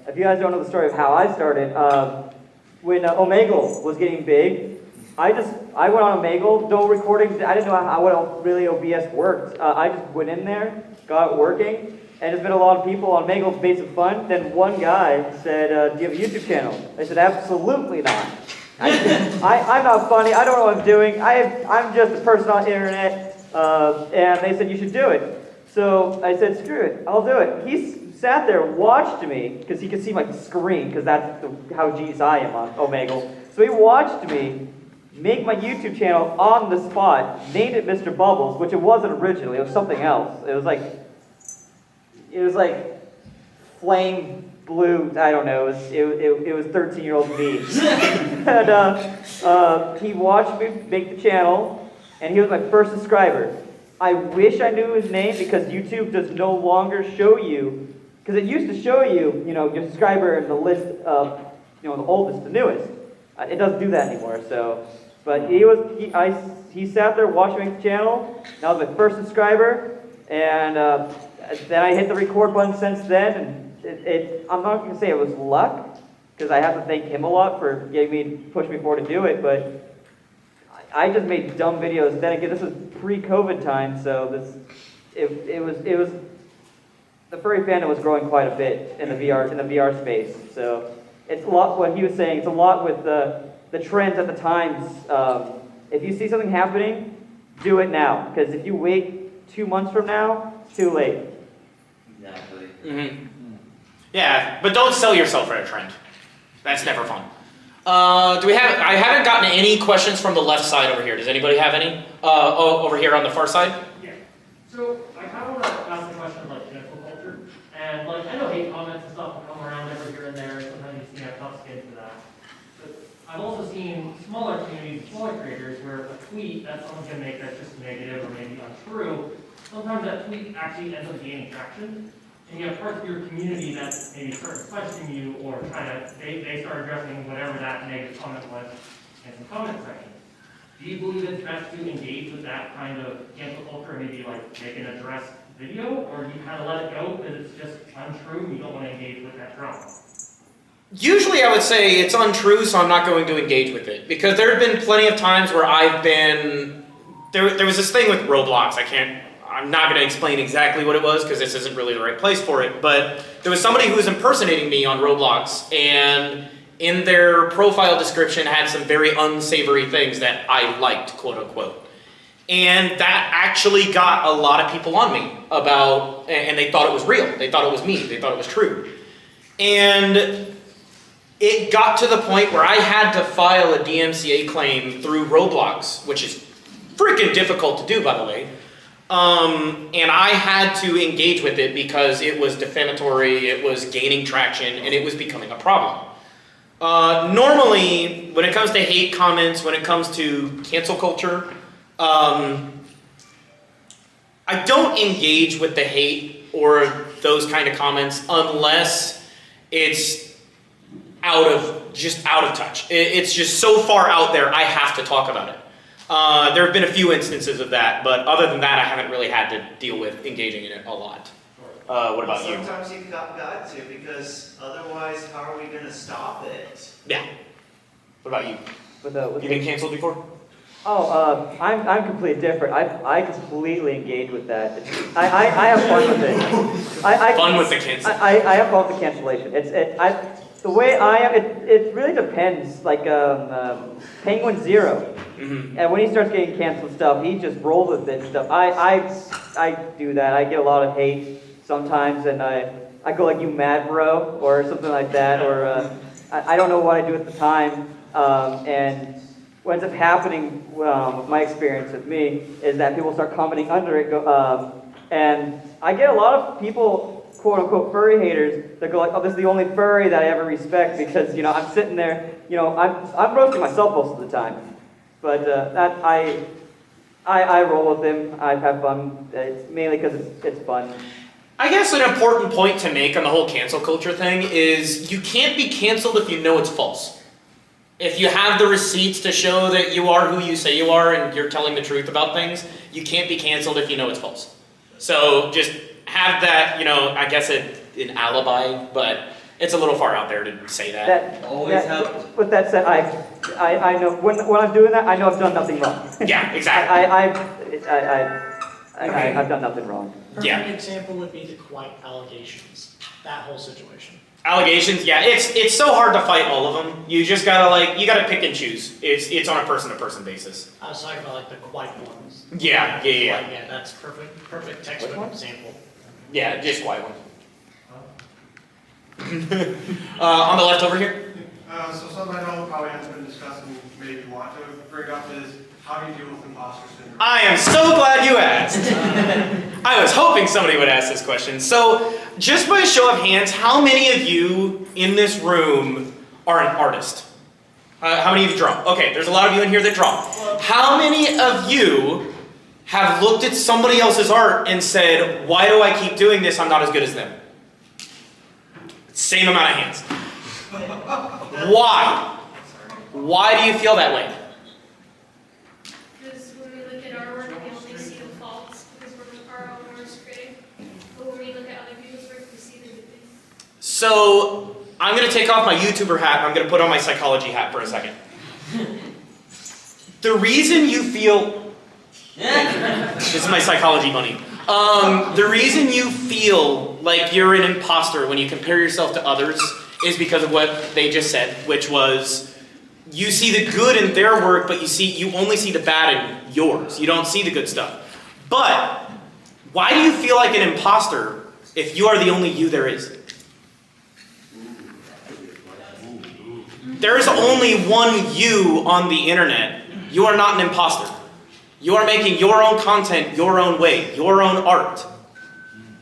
if you guys don't know the story of how I started, when Omegle was getting big, I went on Omegle, no recording, I didn't know what really OBS worked. I just went in there, got it working, and there's been a lot of people on Omegle based on fun. Then one guy said, do you have a YouTube channel? I said, absolutely not. I'm not funny, I don't know what I'm doing, I'm just a person on the internet, and they said, you should do it. So I said, screw it, I'll do it. He sat there and watched me, because he could see my screen, because that's how genius I am on Omegle. So he watched me make my YouTube channel on the spot, named it mr.bubblez, which it wasn't originally, it was something else. It was like flame blue, I don't know, it was 13-year-old me. And he watched me make the channel, and he was my first subscriber. I wish I knew his name because YouTube does no longer show you, because it used to show you, your subscriber and the list of, the oldest, the newest. It doesn't do that anymore, so. But he sat there watching the channel. That was my first subscriber, and then I hit the record button since then. And I'm not going to say it was luck, because I have to thank him a lot for pushing me forward to do it. But I just made dumb videos. Then again, this was pre-COVID time, so it was the furry fandom was growing quite a bit in the VR space. So it's a lot. What he was saying, it's a lot with the trends at the times. If you see something happening, do it now. Because if you wait 2 months from now, it's too late. Exactly. Mm-hmm. Yeah, but don't sell yourself for a trend. That's never fun. I haven't gotten any questions from the left side over here. Does anybody have any? Over here on the far side? Yeah. So I kind of want to ask a question of cancel culture. And I know hate comments and stuff will come around every here and there. Sometimes you have tough skin for that. But I've also seen smaller communities, smaller creators, where a tweet that someone can make that's just negative or maybe untrue, sometimes that tweet actually ends up gaining traction. And you have parts of your community that maybe start questioning you or they start addressing whatever that negative comment was in some comment section. Do you believe it's best to engage with that kind of cancel culture and maybe make an address video? Or do you kind of let it go because it's just untrue and you don't want to engage with that drama? Usually I would say it's untrue, so I'm not going to engage with it. Because there have been plenty of times where I've been... There was this thing with Roblox, I'm not going to explain exactly what it was because this isn't really the right place for it, but there was somebody who was impersonating me on Roblox, and in their profile description had some very unsavory things that I liked, quote unquote. And that actually got a lot of people on me about, and they thought it was real. They thought it was me. They thought it was true. And it got to the point where I had to file a DMCA claim through Roblox, which is freaking difficult to do, by the way. And I had to engage with it because it was defamatory, it was gaining traction, and it was becoming a problem. Normally, when it comes to hate comments, when it comes to cancel culture, I don't engage with the hate or those kind of comments unless it's out of touch. It's just so far out there, I have to talk about it. There have been a few instances of that, but other than that, I haven't really had to deal with engaging in it a lot. What about you? Sometimes you've got to, because otherwise, how are we going to stop it? Yeah. What about you? With You been canceled before? Oh, I'm completely different. I completely engage with that. I have fun with it. Fun with the cancel. I have fun with the cancellation. The way I am, it really depends. Like Penguin Zero, and when he starts getting canceled stuff, he just rolls with it and stuff. I do that. I get a lot of hate sometimes, and I go like, "You mad, bro," or something like that, or I don't know what I do at the time, and what ends up happening with my experience with me is that people start commenting under it, and I get a lot of people, quote unquote, furry haters that go like, "Oh, this is the only furry that I ever respect," because I'm sitting there, I'm roasting myself most of the time, but that I roll with them. I have fun. It's mainly because it's fun. I guess an important point to make on the whole cancel culture thing is you can't be canceled if you know it's false. If you have the receipts to show that you are who you say you are and you're telling the truth about things, you can't be canceled if you know it's false. So just have that, I guess an alibi, but it's a little far out there to say that. With that said, I know when I'm doing that, I know I've done nothing wrong. Yeah, exactly. I've done nothing wrong. Perfect example would be the quite allegations. That whole situation. Allegations, yeah, it's so hard to fight all of them. You just gotta you gotta pick and choose. It's on a person-to-person basis. I was talking about like the quite ones. Yeah. Yeah, that's perfect textbook example. Yeah, just quiet one. On the left over here. So something I know probably hasn't been discussed and maybe you want to bring up is how do you deal with imposter syndrome? I am so glad you asked. I was hoping somebody would ask this question. So, just by a show of hands, how many of you in this room are an artist? How many of you draw? Okay, there's a lot of you in here that draw. How many of you have looked at somebody else's art and said, "Why do I keep doing this? I'm not as good as them"? Same amount of hands. Why? Why do you feel that way? Because when we look at our work, we only see the faults because we're our own worst critic. But when we look at other people's work, we see the good things. So, I'm going to take off my YouTuber hat and I'm going to put on my psychology hat for a second. The reason you feel... This is my psychology bunny. The reason you feel like you're an imposter when you compare yourself to others is because of what they just said, which was you see the good in their work, but you only see the bad in yours. You don't see the good stuff. But why do you feel like an imposter if you are the only you there is? There is only one you on the internet. You are not an imposter. You are making your own content your own way, your own art.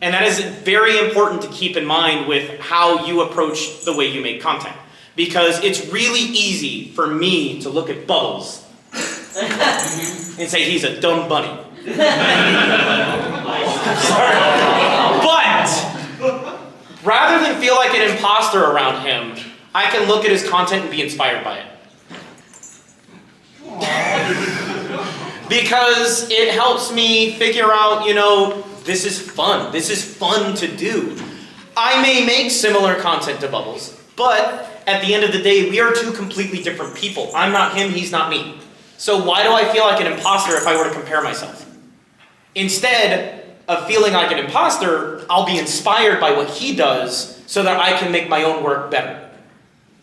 And that is very important to keep in mind with how you approach the way you make content. Because it's really easy for me to look at Bubblez and say he's a dumb bunny. Sorry. But rather than feel like an imposter around him, I can look at his content and be inspired by it. Because it helps me figure out, this is fun. This is fun to do. I may make similar content to Bubblez, but at the end of the day, we are two completely different people. I'm not him, he's not me. So why do I feel like an imposter if I were to compare myself? Instead of feeling like an imposter, I'll be inspired by what he does so that I can make my own work better.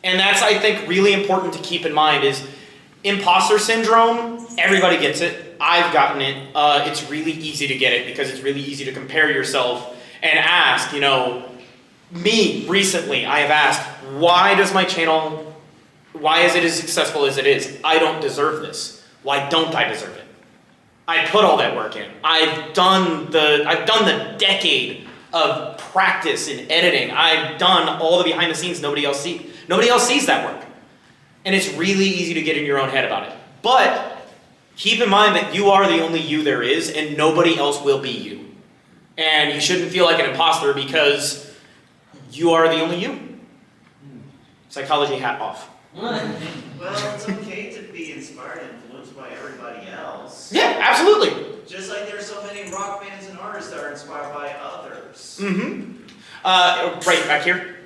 And that's, I think, really important to keep in mind is imposter syndrome, everybody gets it. I've gotten it, it's really easy to get it because it's really easy to compare yourself and ask, you know, me recently, I have asked, why does my channel, why is it as successful as it is? I don't deserve this. Why don't I deserve it? I put all that work in. I've done the decade of practice in editing. I've done all the behind the scenes nobody else sees that work. And it's really easy to get in your own head about it. But keep in mind that you are the only you there is and nobody else will be you. And you shouldn't feel like an imposter because you are the only you. Psychology hat off. Well, it's okay to be inspired and influenced by everybody else. Yeah, absolutely. Just like there's so many rock bands and artists that are inspired by others. Mm-hmm. Right back here.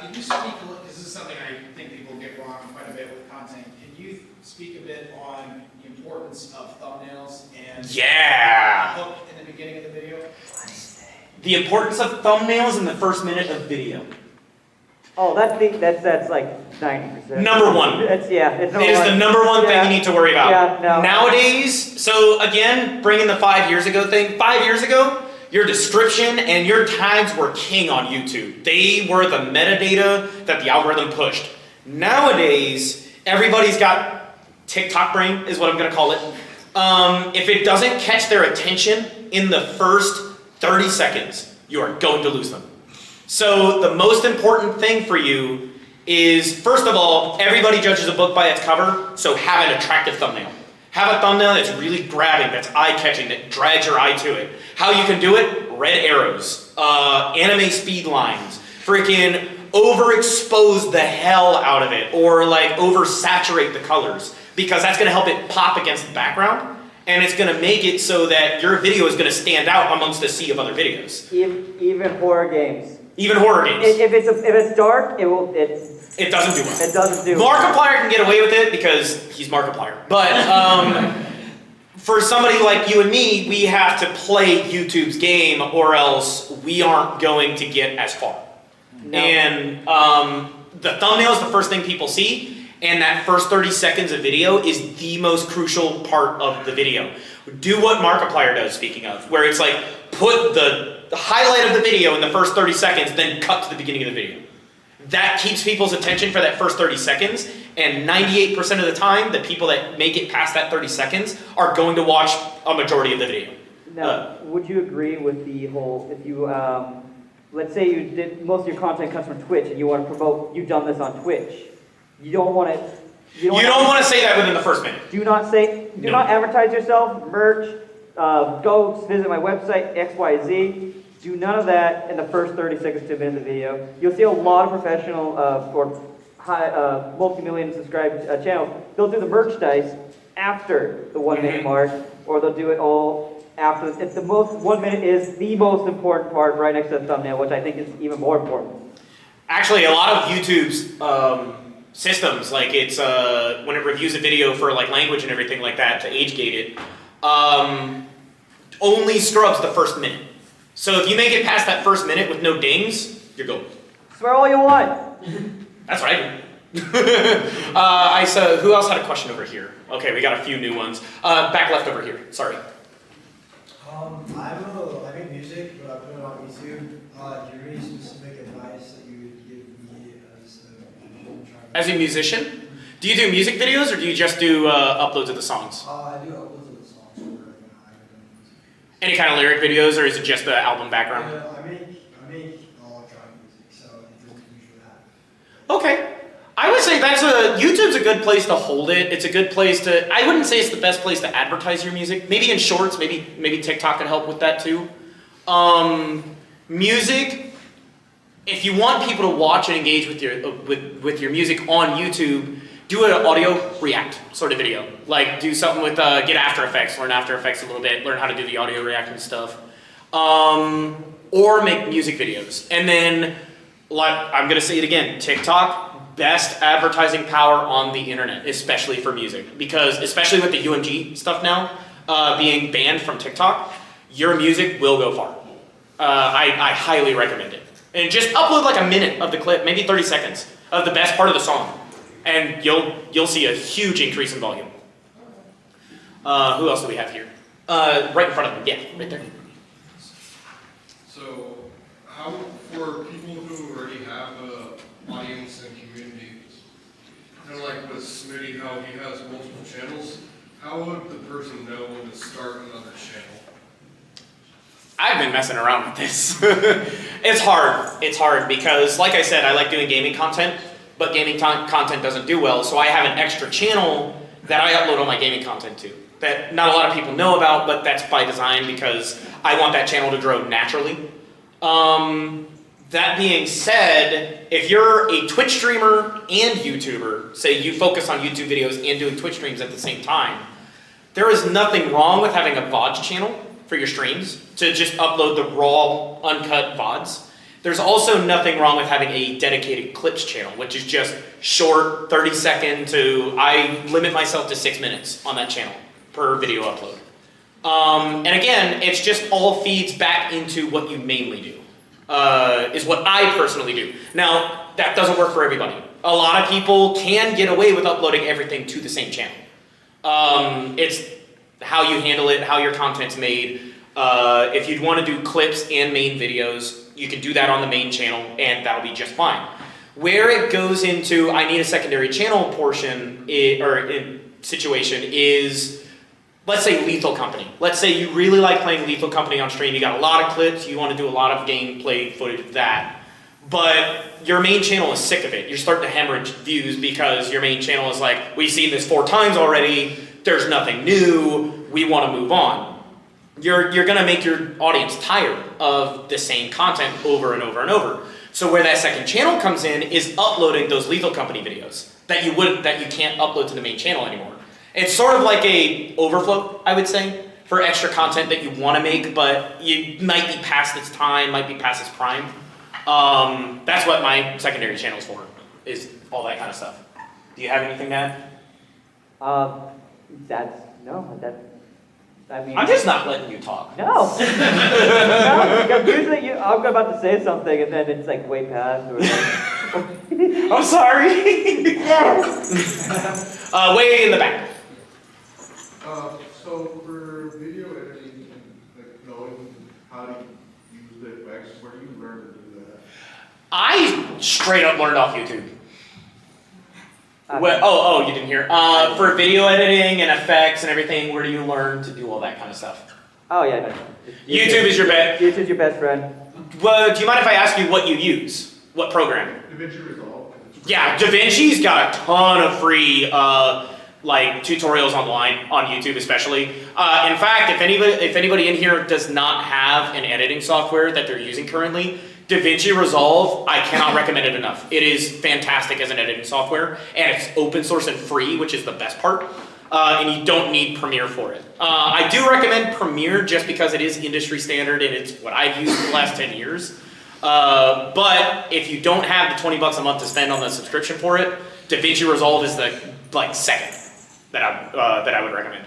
Can you speak a little, this is something I think people get wrong quite a bit with content. Can you speak a bit on the importance of thumbnails and hook in the beginning of the video? The importance of thumbnails in the first minute of video. Oh, that's like 90%. Number one. It's It is the number one thing you need to worry about. Yeah, no. Nowadays, so again, bringing the 5 years ago thing, 5 years ago, your description and your tags were king on YouTube. They were the metadata that the algorithm pushed. Nowadays, everybody's got TikTok brain, is what I'm gonna call it. If it doesn't catch their attention in the first 30 seconds, you are going to lose them. So the most important thing for you is, first of all, everybody judges a book by its cover, so have an attractive thumbnail. Have a thumbnail that's really grabbing, that's eye-catching, that drags your eye to it. How you can do it? Red arrows, anime speed lines, freaking overexpose the hell out of it, or like oversaturate the colors, because that's gonna help it pop against the background, and it's gonna make it so that your video is gonna stand out amongst a sea of other videos. Even horror games. Even horror games. If it's dark, it doesn't do well. It doesn't do well. Markiplier can get away with it because he's Markiplier. But for somebody like you and me, we have to play YouTube's game or else we aren't going to get as far. No. And the thumbnail is the first thing people see, and that first 30 seconds of video is the most crucial part of the video. Do what Markiplier does, speaking of, where it's like, put the highlight of the video in the first 30 seconds, then cut to the beginning of the video. That keeps people's attention for that first 30 seconds, and 98% of the time, the people that make it past that 30 seconds are going to watch a majority of the video. Now, would you agree with the whole, if you, let's say you did, most of your content comes from Twitch, and you want to promote, you've done this on Twitch. You don't want to, you don't want to say that within the first minute. Do not advertise yourself, merch, go visit my website, XYZ. Do none of that in the first 30 seconds to a minute of the video. You'll see a lot of professional or high, multi-million subscribed channels. They'll do the merchandise after the 1 minute mark, or they'll do it all after. It's the most, 1 minute is the most important part right next to the thumbnail, which I think is even more important. Actually, a lot of YouTube's systems, like it's when it reviews a video for like language and everything like that to age gate it, only scrubs the first minute. So if you make it past that first minute with no dings, you're golden. Swear all you want. That's what I do. I saw, who else had a question over here? Okay, we got a few new ones. Back left over here, sorry. I make music, but I put it on YouTube. Do you have any specific advice that you would give me As a musician? Do you do music videos or do you just do uploads of the songs? I do uploads of the songs. Any kind of lyric videos, or is it just the album background? I make electronic music, so it doesn't usually happen. Okay. I would say YouTube's a good place to hold it. It's a good place to, I wouldn't say it's the best place to advertise your music. Maybe in shorts, maybe TikTok can help with that too. Music, if you want people to watch and engage with your music on YouTube, do an audio react sort of video. Like do something with, get After Effects, learn After Effects a little bit, learn how to do the audio react and stuff. Or make music videos. And then, like, I'm gonna say it again, TikTok, best advertising power on the internet, especially for music. Because, especially with the UMG stuff now, being banned from TikTok, your music will go far. I highly recommend it. And just upload like a minute of the clip, maybe 30 seconds, of the best part of the song. And you'll see a huge increase in volume. Who else do we have here? Right in front of them. Yeah, right there. So, how, for people who already have an audience and community, kind of like with Smitty, how he has multiple channels, how would the person know when to start another channel? I've been messing around with this. It's hard. It's hard because, like I said, I like doing gaming content, but gaming content doesn't do well, so I have an extra channel that I upload all my gaming content to that not a lot of people know about, but that's by design because I want that channel to grow naturally. That being said, if you're a Twitch streamer and YouTuber, say you focus on YouTube videos and doing Twitch streams at the same time, there is nothing wrong with having a VOD channel for your streams to just upload the raw, uncut VODs. There's also nothing wrong with having a dedicated clips channel, which is just short, 30-second to, I limit myself to 6 minutes on that channel per video upload. And again, it's just all feeds back into what you mainly do, is what I personally do. Now, that doesn't work for everybody. A lot of people can get away with uploading everything to the same channel. It's how you handle it, how your content's made. If you'd want to do clips and main videos, you can do that on the main channel and that'll be just fine. Where it goes into I need a secondary channel portion situation is, let's say Lethal Company. Let's say you really like playing Lethal Company on stream, you got a lot of clips, you want to do a lot of gameplay footage of that, but your main channel is sick of it. You're starting to hemorrhage views because your main channel is like, we've seen this 4 times already, there's nothing new, we want to move on. You're going to make your audience tired of the same content over and over and over. So where that second channel comes in is uploading those Lethal Company videos that you can't upload to the main channel anymore. It's sort of like a overflow, I would say, for extra content that you want to make, but you might be past its time, might be past its prime. That's what my secondary channel is for, is all that kind of stuff. Do you have anything to add? I mean, I'm just not letting you talk. No. No, usually I'm about to say something and then it's like way past or like... I'm sorry. Way in the back. So for video editing and like knowing how to use the effects, where do you learn to do that? I straight up learned off YouTube. You didn't hear. For video editing and effects and everything, where do you learn to do all that kind of stuff? Oh yeah, no. YouTube is your best. YouTube's your best friend. Well, do you mind if I ask you what you use? What program? DaVinci Resolve. Yeah, DaVinci's got a ton of free like tutorials online on YouTube, especially. In fact, if anybody in here does not have an editing software that they're using currently, DaVinci Resolve, I cannot recommend it enough. It is fantastic as an editing software, and it's open source and free, which is the best part. And you don't need Premiere for it. I do recommend Premiere just because it is industry standard and it's what I've used for the last 10 years. But if you don't have the $20 a month to spend on the subscription for it, DaVinci Resolve is the second that I would recommend.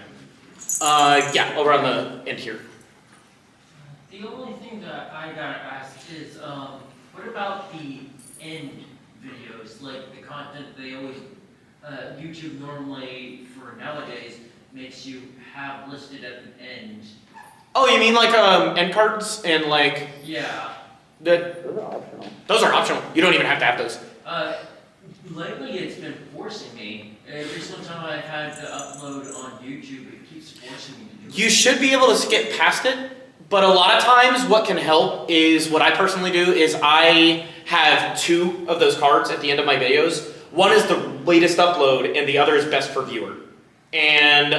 Yeah, over on the end here. The only thing that I gotta ask is, what about the end videos, like the content they always, YouTube normally for nowadays makes you have listed at the end. Oh, you mean like end cards and like? Yeah. Those are optional. Those are optional. You don't even have to have those. Lately it's been forcing me. Every single time I've had to upload on YouTube, it keeps forcing me to do it. You should be able to skip past it, but a lot of times what can help is, what I personally do is I have 2 of those cards at the end of my videos. One is the latest upload and the other is best for viewer. And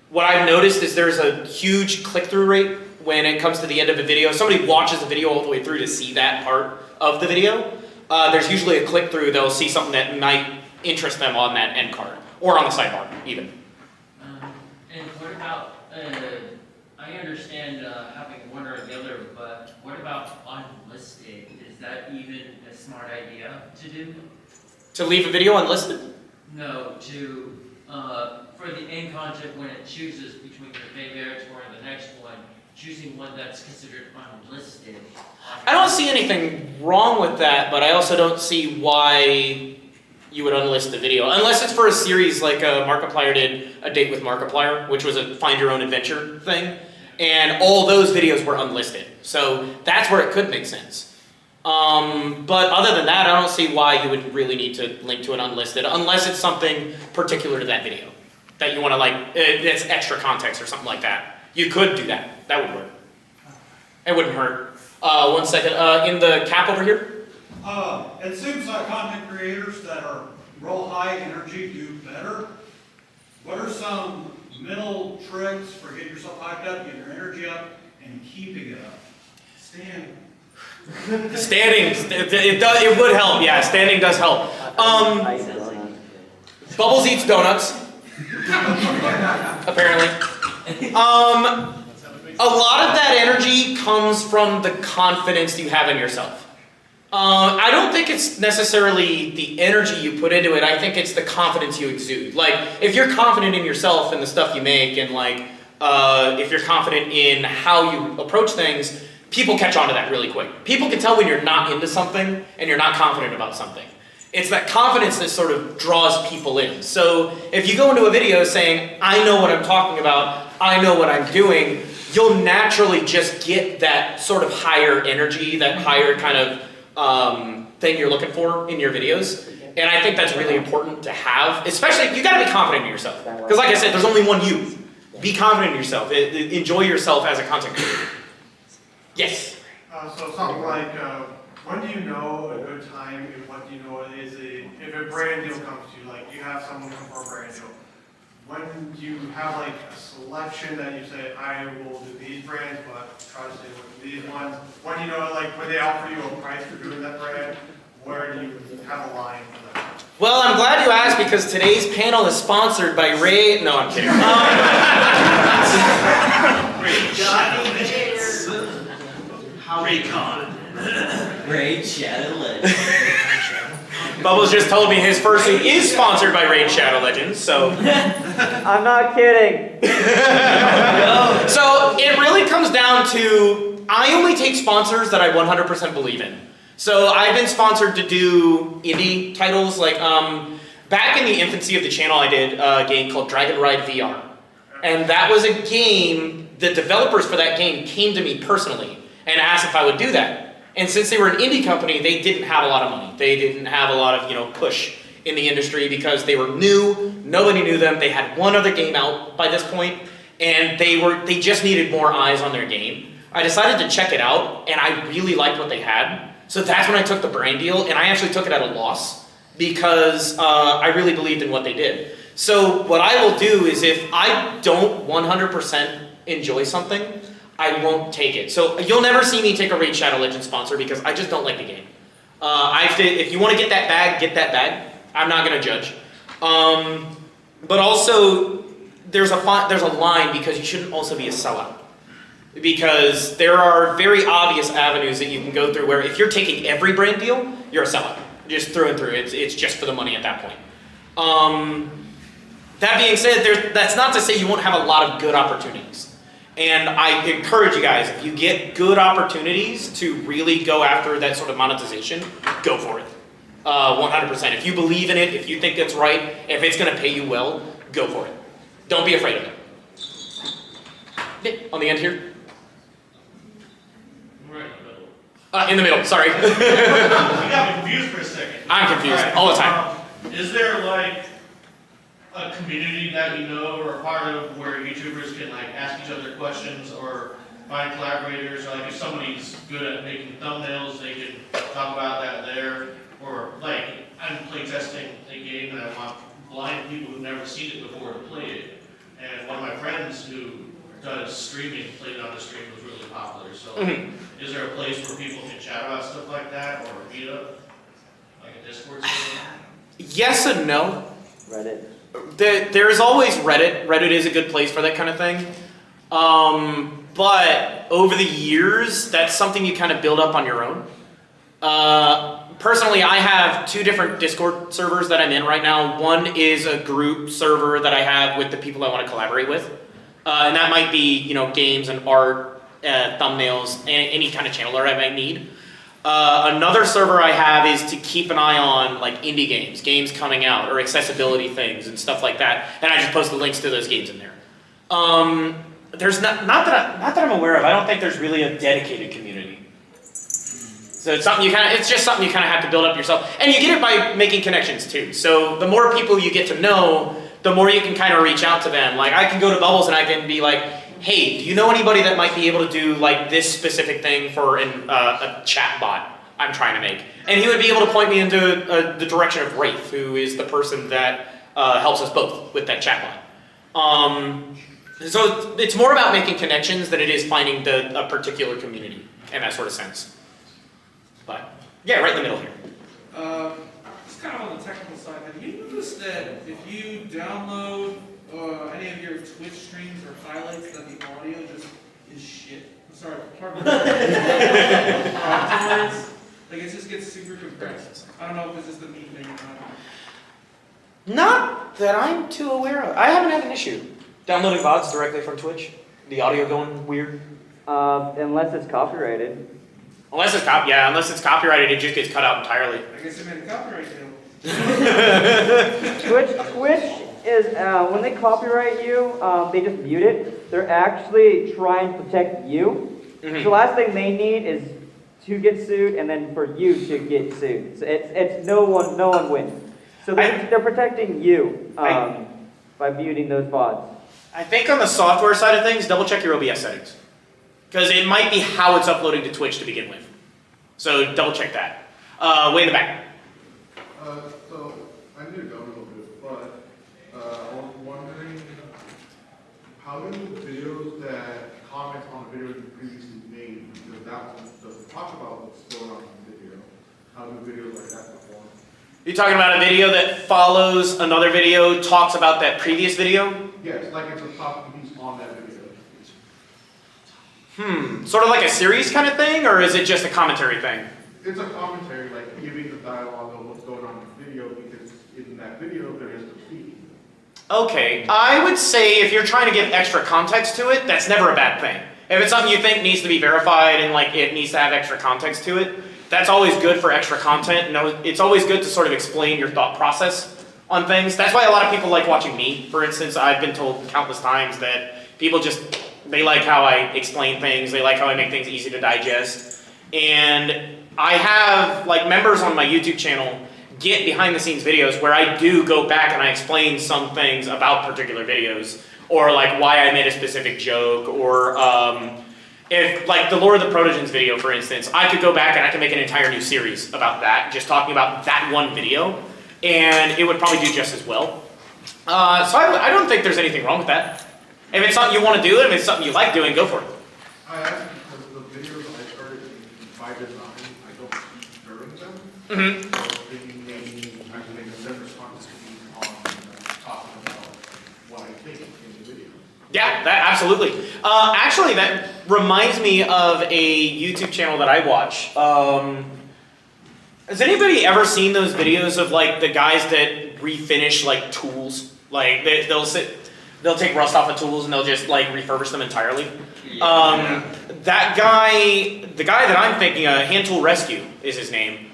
what I've noticed is there's a huge click-through rate when it comes to the end of a video. If somebody watches the video all the way through to see that part of the video, there's usually a click-through. They'll see something that might interest them on that end card, or on the sidebar, even. And what about, I understand having one or the other, but what about unlisted? Is that even a smart idea to do? To leave a video unlisted? No, to, for the end content when it chooses between your favorites or the next one, choosing one that's considered unlisted. I don't see anything wrong with that, but I also don't see why you would unlist the video. Unless it's for a series like Markiplier did A Date with Markiplier, which was a find your own adventure thing. And all those videos were unlisted. So that's where it could make sense. But other than that, I don't see why you would really need to link to an unlisted, unless it's something particular to that video that you want to like, it's extra context or something like that. You could do that. That would work. It wouldn't hurt. 1 second. In the cap over here. It seems like content creators that are real high energy do better. What are some mental tricks for getting yourself hyped up, getting your energy up, and keeping it up? Standing, it would help. Yeah, standing does help. Bubblez eats donuts. Apparently. A lot of that energy comes from the confidence you have in yourself. I don't think it's necessarily the energy you put into it. I think it's the confidence you exude. Like, if you're confident in yourself and the stuff you make, and like, if you're confident in how you approach things, people catch on to that really quick. People can tell when you're not into something and you're not confident about something. It's that confidence that sort of draws people in. So if you go into a video saying, I know what I'm talking about, I know what I'm doing, you'll naturally just get that sort of higher energy, that higher kind of thing you're looking for in your videos. And I think that's really important to have, especially, you gotta be confident in yourself. Because like I said, there's only one you. Be confident in yourself. Enjoy yourself as a content creator. Yes? So something like, when do you know a good time, and what do you know is if a brand deal comes to you, like you have someone come for a brand deal, when you have like a selection that you say, I will do these brands, but try to stay with these ones. When you know, like when they offer you a price for doing that brand, where do you have a line for that? Well, I'm glad you asked because today's panel is sponsored by Ray. No, I'm kidding. Raid Shadow Legends. Bubblez just told me his fursuit is sponsored by Raid Shadow Legends, so. I'm not kidding. So it really comes down to, I only take sponsors that I 100% believe in. So I've been sponsored to do indie titles, like back in the infancy of the channel I did a game called Dragon Ride VR. And that was a game, the developers for that game came to me personally and asked if I would do that. And since they were an indie company, they didn't have a lot of money. They didn't have a lot of, push in the industry because they were new, nobody knew them, they had one other game out by this point, and they just needed more eyes on their game. I decided to check it out, and I really liked what they had. So that's when I took the brand deal, and I actually took it at a loss because I really believed in what they did. So what I will do is if I don't 100% enjoy something, I won't take it. So you'll never see me take a Raid Shadow Legends sponsor because I just don't like the game. If you want to get that bag, get that bag. I'm not going to judge. But also, there's a line because you shouldn't also be a sellout. Because there are very obvious avenues that you can go through where if you're taking every brand deal, you're a sellout. Just through and through. It's just for the money at that point. That being said, that's not to say you won't have a lot of good opportunities. And I encourage you guys, if you get good opportunities to really go after that sort of monetization, go for it. 100%. If you believe in it, if you think it's right, if it's going to pay you well, go for it. Don't be afraid of it. Yeah, on the end here. Right in the middle. In the middle, sorry. You got me confused for a second. I'm confused all the time. Is there like a community that you know or a part of where YouTubers can like ask each other questions or find collaborators, or like if somebody's good at making thumbnails, they can talk about that there, or like I'm play testing a game and I want blind people who've never seen it before to play it, and one of my friends who does streaming played it on the stream was really popular. So is there a place where people can chat about stuff like that, or a meetup, like a Discord server? Yes and no. Reddit. There's always Reddit. Reddit is a good place for that kind of thing. But over the years, that's something you kind of build up on your own. Personally, I have 2 different Discord servers that I'm in right now. One is a group server that I have with the people I want to collaborate with. And that might be, games and art, thumbnails, any kind of channel art I might need. Another server I have is to keep an eye on like indie games, games coming out, or accessibility things and stuff like that. And I just post the links to those games in there. There's not that I'm aware of. I don't think there's really a dedicated community. So it's something it's just something you kind of have to build up yourself, and you get it by making connections too. So the more people you get to know, the more you can kind of reach out to them. Like I can go to Bubblez and I can be like, hey, do you know anybody that might be able to do like this specific thing for a chat bot I'm trying to make? And he would be able to point me into the direction of Wraith, who is the person that helps us both with that chat bot. So it's more about making connections than it is finding a particular community in that sort of sense. But yeah, right in the middle here. It's kind of on the technical side. Have you noticed that if you download any of your Twitch streams or highlights, that the audio just is shit? I'm sorry, pardon me. Afterwards, like it just gets super compressed. I don't know if it's just a me thing or not. Not that I'm too aware of. I haven't had an issue downloading VODs directly from Twitch. The audio going weird. Unless it's copyrighted. Unless it's copyrighted, it just gets cut out entirely. I guess they made a copyright deal. Twitch is, when they copyright you, they just mute it. They're actually trying to protect you. Mm-hmm. So the last thing they need is to get sued and then for you to get sued. So it's no one wins. So they're protecting you by muting those VODs. I think on the software side of things, double check your OBS settings. Because it might be how it's uploading to Twitch to begin with. So double check that. Way in the back. So I need to go a little bit, but I was wondering, how do videos that comment on a video you previously made, because that one doesn't talk about what's going on in the video, how do videos like that perform? You're talking about a video that follows another video, talks about that previous video? Yes, like it's a talking piece on that video. Sort of like a series kind of thing, or is it just a commentary thing? It's a commentary, like giving the dialogue of what's going on in the video, because in that video there is no speaking. Okay, I would say if you're trying to give extra context to it, that's never a bad thing. If it's something you think needs to be verified and like it needs to have extra context to it, that's always good for extra content. No, it's always good to sort of explain your thought process on things. That's why a lot of people like watching me. For instance, I've been told countless times that people they like how I explain things, they like how I make things easy to digest. And I have like members on my YouTube channel get behind the scenes videos where I do go back and I explain some things about particular videos, or like why I made a specific joke, or if like the Raeal the Protogen's video, for instance, I could go back and I can make an entire new series about that, just talking about that one video, and it would probably do just as well. So I don't think there's anything wrong with that. If it's something you want to do, and if it's something you like doing, go for it. I asked because the videos I started by design, I don't speak during them. Mm-hmm. So thinking maybe I can make a separate response on talking about what I think in the video. Yeah, that absolutely. Actually, that reminds me of a YouTube channel that I watch. Has anybody ever seen those videos of like the guys that refinish like tools? Like they'll take rust off of tools and they'll just like refurbish them entirely. That guy, the guy that I'm thinking of, Hand Tool Rescue is his name.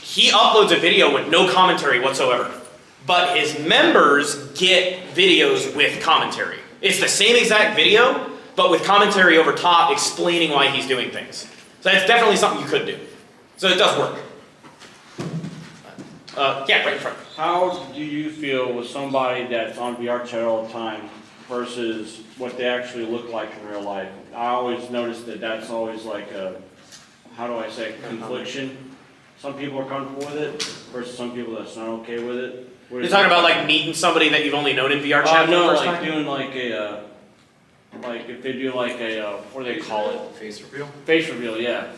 He uploads a video with no commentary whatsoever. But his members get videos with commentary. It's the same exact video, but with commentary over top explaining why he's doing things. So that's definitely something you could do. So it does work. Yeah, right in front. How do you feel with somebody that's on VR chat all the time versus what they actually look like in real life? I always notice that that's always like a, how do I say, confliction. Some people are comfortable with it versus some people that's not okay with it. You're talking about like meeting somebody that you've only known in VR chat for the no, first like time? doing like a, like if they do like a, what do they call it? Face reveal? Face reveal, yeah.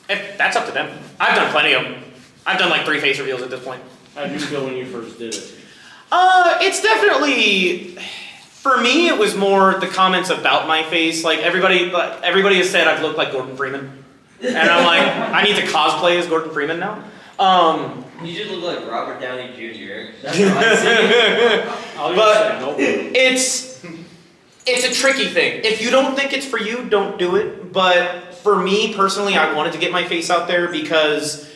That's up to them. I've done plenty of them. I've done like 3 face reveals at this point. How did you feel when you first did it? It's definitely, for me, it was more the comments about my face. Like everybody has said I've looked like Gordon Freeman. And I'm like, I need to cosplay as Gordon Freeman now. You just look like Robert Downey Jr. That's what I But it's a tricky thing. If you don't think it's for you, don't do it. But for me personally, I wanted to get my face out there because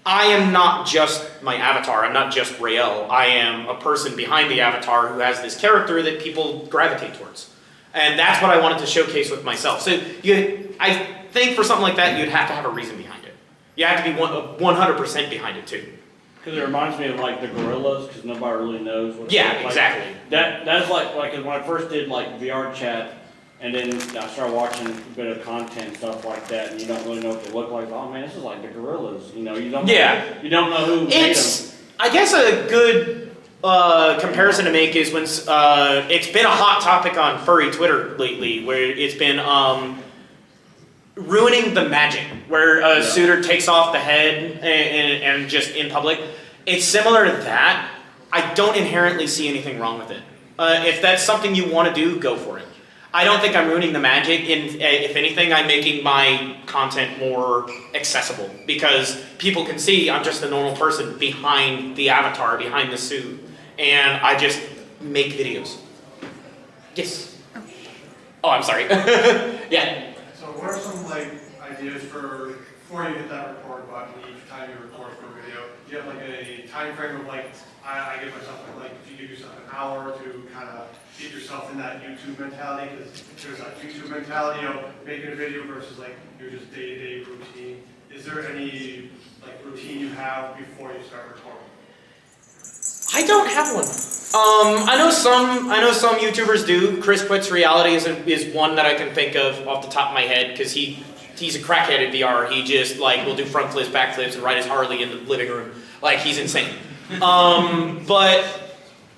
I am not just my avatar. I'm not just Raeal. I am a person behind the avatar who has this character that people gravitate towards. And that's what I wanted to showcase with myself. So I think for something like that, you'd have to have a reason behind it. You have to be 100% behind it too. Because it reminds me of like the gorillas, because nobody really knows what. Yeah, like, exactly. That's like when I first did like VR chat, and then I started watching a bit of content stuff like that, and you don't really know what they look like. Oh man, this is like the gorillas. You know, you don't. Yeah. You don't know who made them. I guess a good comparison to make is when it's been a hot topic on furry Twitter lately, where it's been ruining the magic, where a suitor takes off the head and just in public. It's similar to that. I don't inherently see anything wrong with it. If that's something you want to do, go for it. I don't think I'm ruining the magic. If anything, I'm making my content more accessible because people can see I'm just a normal person behind the avatar, behind the suit, and I just make videos. Yes. Oh, I'm sorry. Yeah. So what are some like ideas for before you hit that record button each time you record for a video? Do you have like a time frame of like I give myself like if you give yourself an hour to kind of get yourself in that YouTube mentality, because there's that YouTube mentality of making a video versus like your just day-to-day routine. Is there any like routine you have before you start recording? I don't have one. I know some YouTubers do. Chris Quits Reality is one that I can think of off the top of my head because he's a crackhead at VR. He just like will do front flips, back flips, and ride his Harley in the living room. Like he's insane. But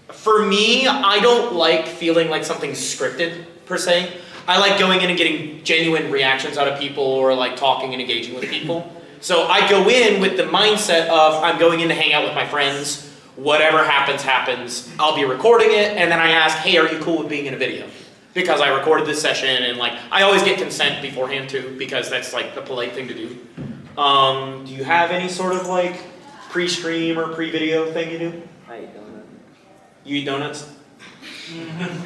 for me, I don't like feeling like something's scripted per se. I like going in and getting genuine reactions out of people or like talking and engaging with people. So I go in with the mindset of I'm going in to hang out with my friends. Whatever happens, happens. I'll be recording it, and then I ask, hey, are you cool with being in a video? Because I recorded this session, and like, I always get consent beforehand too, because that's like the polite thing to do. Do you have any sort of like pre-stream or pre-video thing you do? I eat donuts. You eat donuts?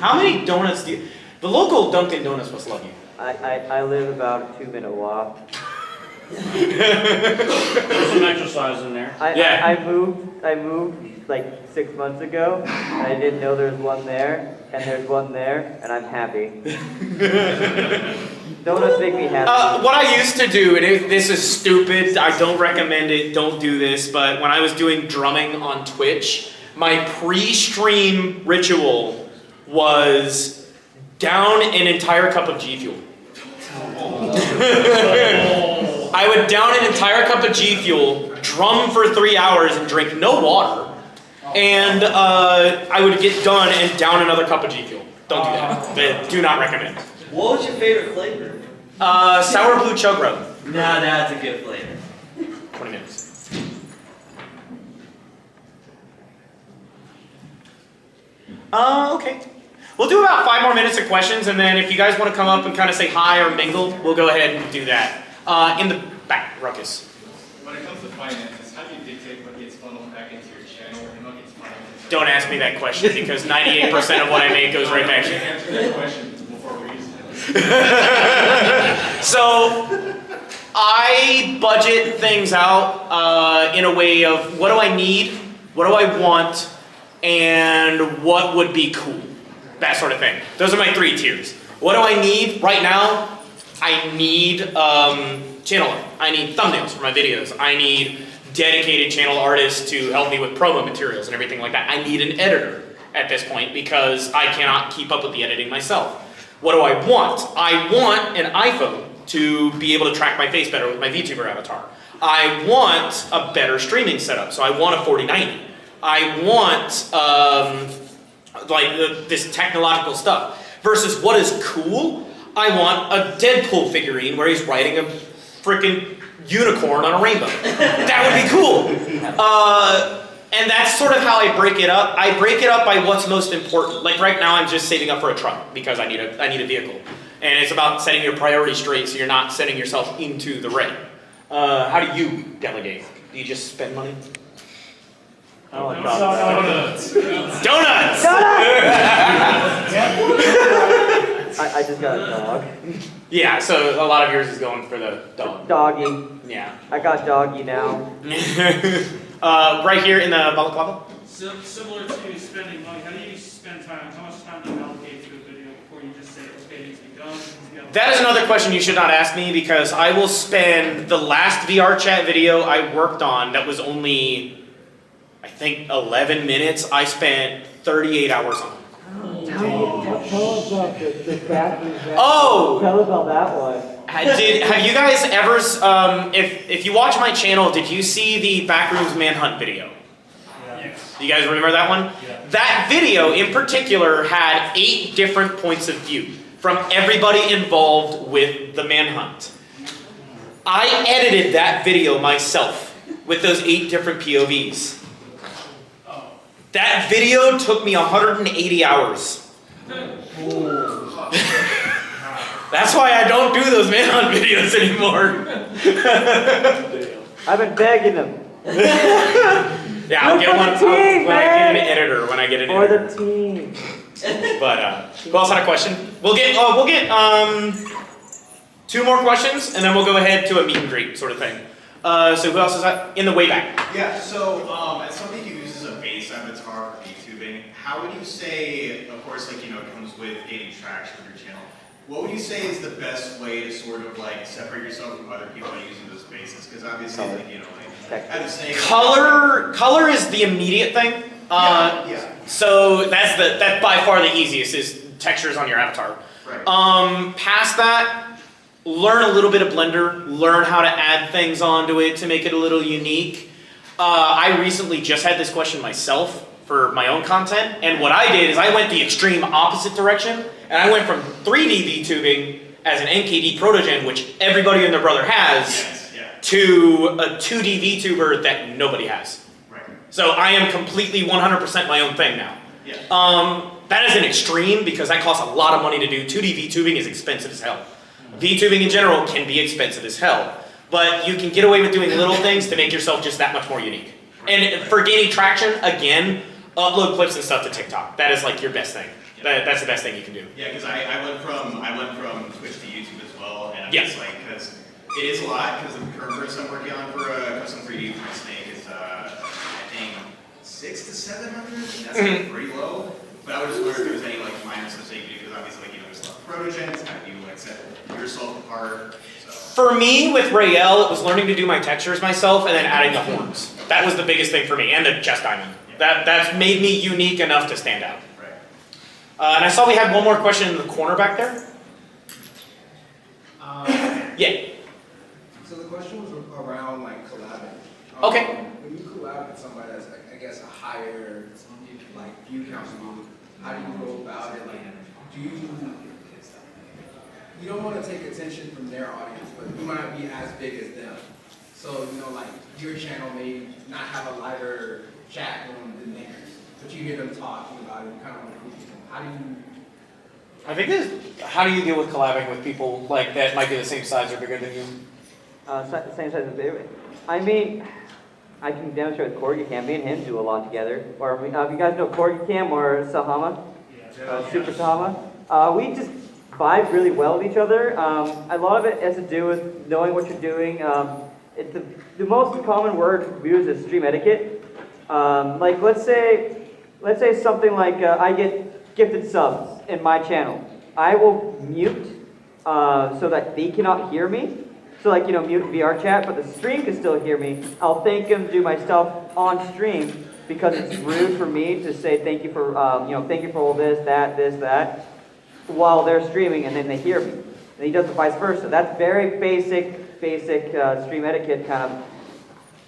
How many donuts do you... The local Dunkin' Donuts must love you. I live about a 2-minute walk. There's some exercise in there. I moved like 6 months ago, and I didn't know there was one there, and there's one there, and I'm happy. Donuts make me happy. What I used to do, and this is stupid, I don't recommend it, don't do this, but when I was doing drumming on Twitch, my pre-stream ritual was down an entire cup of G Fuel. I would down an entire cup of G Fuel, drum for 3 hours, and drink no water. And I would get done and down another cup of G Fuel. Don't do that. Do not recommend. What was your favorite flavor? Sour blue chug rub. Nah, that's a good flavor. 20 minutes. Okay. We'll do about 5 more minutes of questions, and then if you guys want to come up and kind of say hi or mingle, we'll go ahead and do that. In the back, Ruckus. When it comes to finances, how do you dictate what gets funneled back into your channel and what gets funneled into... Don't ask me that question because 98% of what I make goes right back. I can't answer that question before we use it. So, I budget things out in a way of what do I need, what do I want, and what would be cool. That sort of thing. Those are my 3 tiers. What do I need right now? I need channel art. I need thumbnails for my videos. I need dedicated channel artists to help me with promo materials and everything like that. I need an editor at this point because I cannot keep up with the editing myself. What do I want? I want an iPhone to be able to track my face better with my VTuber avatar. I want a better streaming setup, so I want a 4090. I want this technological stuff. Versus what is cool? I want a Deadpool figurine where he's riding a freaking unicorn on a rainbow. That would be cool. And that's sort of how I break it up. I break it up by what's most important. Like right now, I'm just saving up for a truck because I need a vehicle. And it's about setting your priorities straight so you're not setting yourself into the red. How do you delegate? Do you just spend money? Oh, Donuts. Donuts! I just got a dog. Yeah, so a lot of yours is going for the dog. Doggy. Yeah. I got doggy now. Right here in the balaclava. Similar to spending money, how do you spend time? How much time do you allocate to a video before you just say, okay, it needs to be done? That is another question you should not ask me because I will spend the last VR chat video I worked on that was only, I think, 11 minutes. I spent 38 hours on. Tell us about the bathroom. Oh! Tell us about that one. Have you guys ever, if you watch my channel, did you see the Backrooms Manhunt video? Yes. You guys remember that one? Yeah. That video in particular had 8 different points of view from everybody involved with the manhunt. I edited that video myself with those 8 different POVs. That video took me 180 hours. That's why I don't do those manhunt videos anymore. I've been begging them. Yeah, I'll get one when I get an editor. When I get an For editor. the team. But who else had a question? We'll get 2 more questions, and then we'll go ahead to a meet and greet sort of thing. So who else is that in the way back? Yeah. So as somebody who uses a base avatar for YouTubing, how would you say? Of course, like it comes with gaining traction with your channel. What would you say is the best way to sort of like separate yourself from other people using those bases? Because obviously, like I was saying, Color is the immediate thing. Yeah. So that's by far the easiest is textures on your avatar. Right. Past that, learn a little bit of Blender. Learn how to add things onto it to make it a little unique. I recently just had this question myself for my own content, and what I did is I went the extreme opposite direction, and I went from 3D VTubing as an NKD Protogen, which everybody and their brother has, to a 2D VTuber that nobody has. Right. So I am completely 100% my own thing now. Yeah. That is an extreme because that costs a lot of money to do. 2D VTubing is expensive as hell. VTubing in general can be expensive as hell, but you can get away with doing little things to make yourself just that much more unique. And for gaining traction, again, upload clips and stuff to TikTok. That is like your best thing. That's the best thing you can do. Yeah, because I went from Twitch to YouTube as well, and I'm just like, because it is a lot, because the current person I'm working on for a custom 3D for my snake is, I think, 600 to 700, and that's like pretty low. But I was just wondering if there was any like minor stuff that you could do, because obviously like, there's a lot of protogens, how do you like set yourself apart? So. For me, with Raeal, it was learning to do my textures myself and then adding the horns. That was the biggest thing for me, and the chest diamond. That's made me unique enough to stand out. And I saw we had one more question in the corner back there. Yeah. So the question was around like collabing. Okay. When you collab with somebody that's like, I guess a higher like view count than you, how do you go about it? Like, do you don't want to take attention from their audience, but you might not be as big as them. So like your channel may not have a lighter chat going than theirs, but you hear them talking about it, you kind of want to group them. How do you? I think this. How do you deal with collabing with people like that might be the same size or bigger than you? Same size as baby. I mean, I can demonstrate with Corgi Cam. Me and him do a lot together. Or if you guys know Corgi Cam or Sahama, Super Sahama, we just vibe really well with each other. A lot of it has to do with knowing what you're doing. It's the most common word we use is stream etiquette. Like let's say something like I get gifted subs in my channel. I will mute so that they cannot hear me. So like, mute VR chat, but the stream can still hear me. I'll thank them, do my stuff on stream because it's rude for me to say thank you for, thank you for all this, that, while they're streaming and then they hear me. And he does the vice versa. That's very basic stream etiquette kind of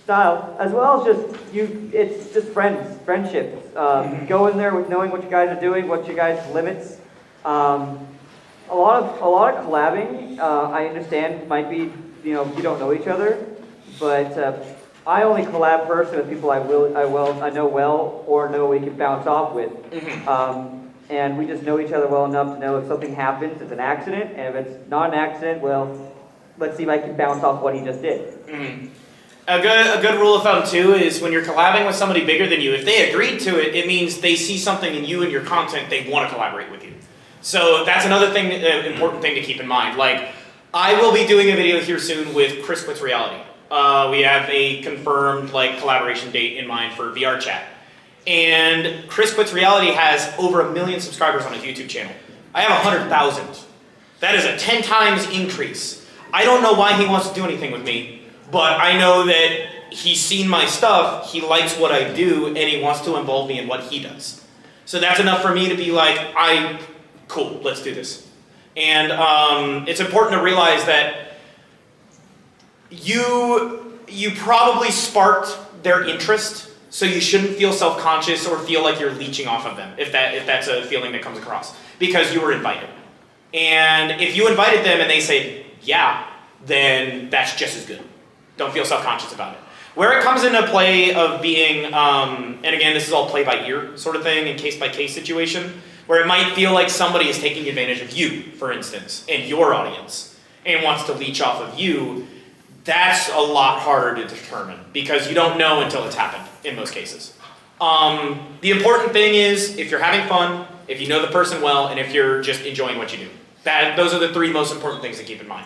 style, as well as it's just friendships. Go in there with knowing what you guys are doing, what you guys' limits. A lot of collabing, I understand might be, you don't know each other, but I only collab personally with people I know well or know we can bounce off with. And we just know each other well enough to know if something happens, it's an accident, and if it's not an accident, well, let's see if I can bounce off what he just did. A good rule of thumb too is when you're collabing with somebody bigger than you, if they agreed to it, it means they see something in you and your content they want to collaborate with you. So that's another thing, important thing to keep in mind. Like, I will be doing a video here soon with Chris Quits Reality. We have a confirmed like collaboration date in mind for VR chat. And Chris Quits Reality has over 1 million subscribers on his YouTube channel. I have 100,000. That is a 10 times increase. I don't know why he wants to do anything with me, but I know that he's seen my stuff, he likes what I do, and he wants to involve me in what he does. So that's enough for me to be like, cool, let's do this. And it's important to realize that you probably sparked their interest, so you shouldn't feel self-conscious or feel like you're leeching off of them, if that's a feeling that comes across, because you were invited. And if you invited them and they say, yeah, then that's just as good. Don't feel self-conscious about it. Where it comes into play of being, and again, this is all play by ear sort of thing, and case by case situation, where it might feel like somebody is taking advantage of you, for instance, and your audience, and wants to leech off of you, that's a lot harder to determine, because you don't know until it's happened, in most cases. The important thing is, if you're having fun, if you know the person well, and if you're just enjoying what you do. Those are the 3 most important things to keep in mind.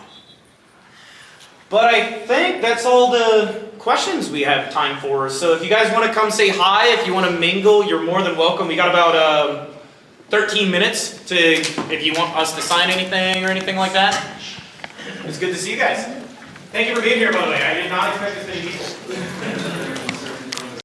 But I think that's all the questions we have time for. So if you guys want to come say hi, if you want to mingle, you're more than welcome. We got about 13 minutes if you want us to sign anything or anything like that. It's good to see you guys. Thank you for being here, by the way. I did not expect this many people.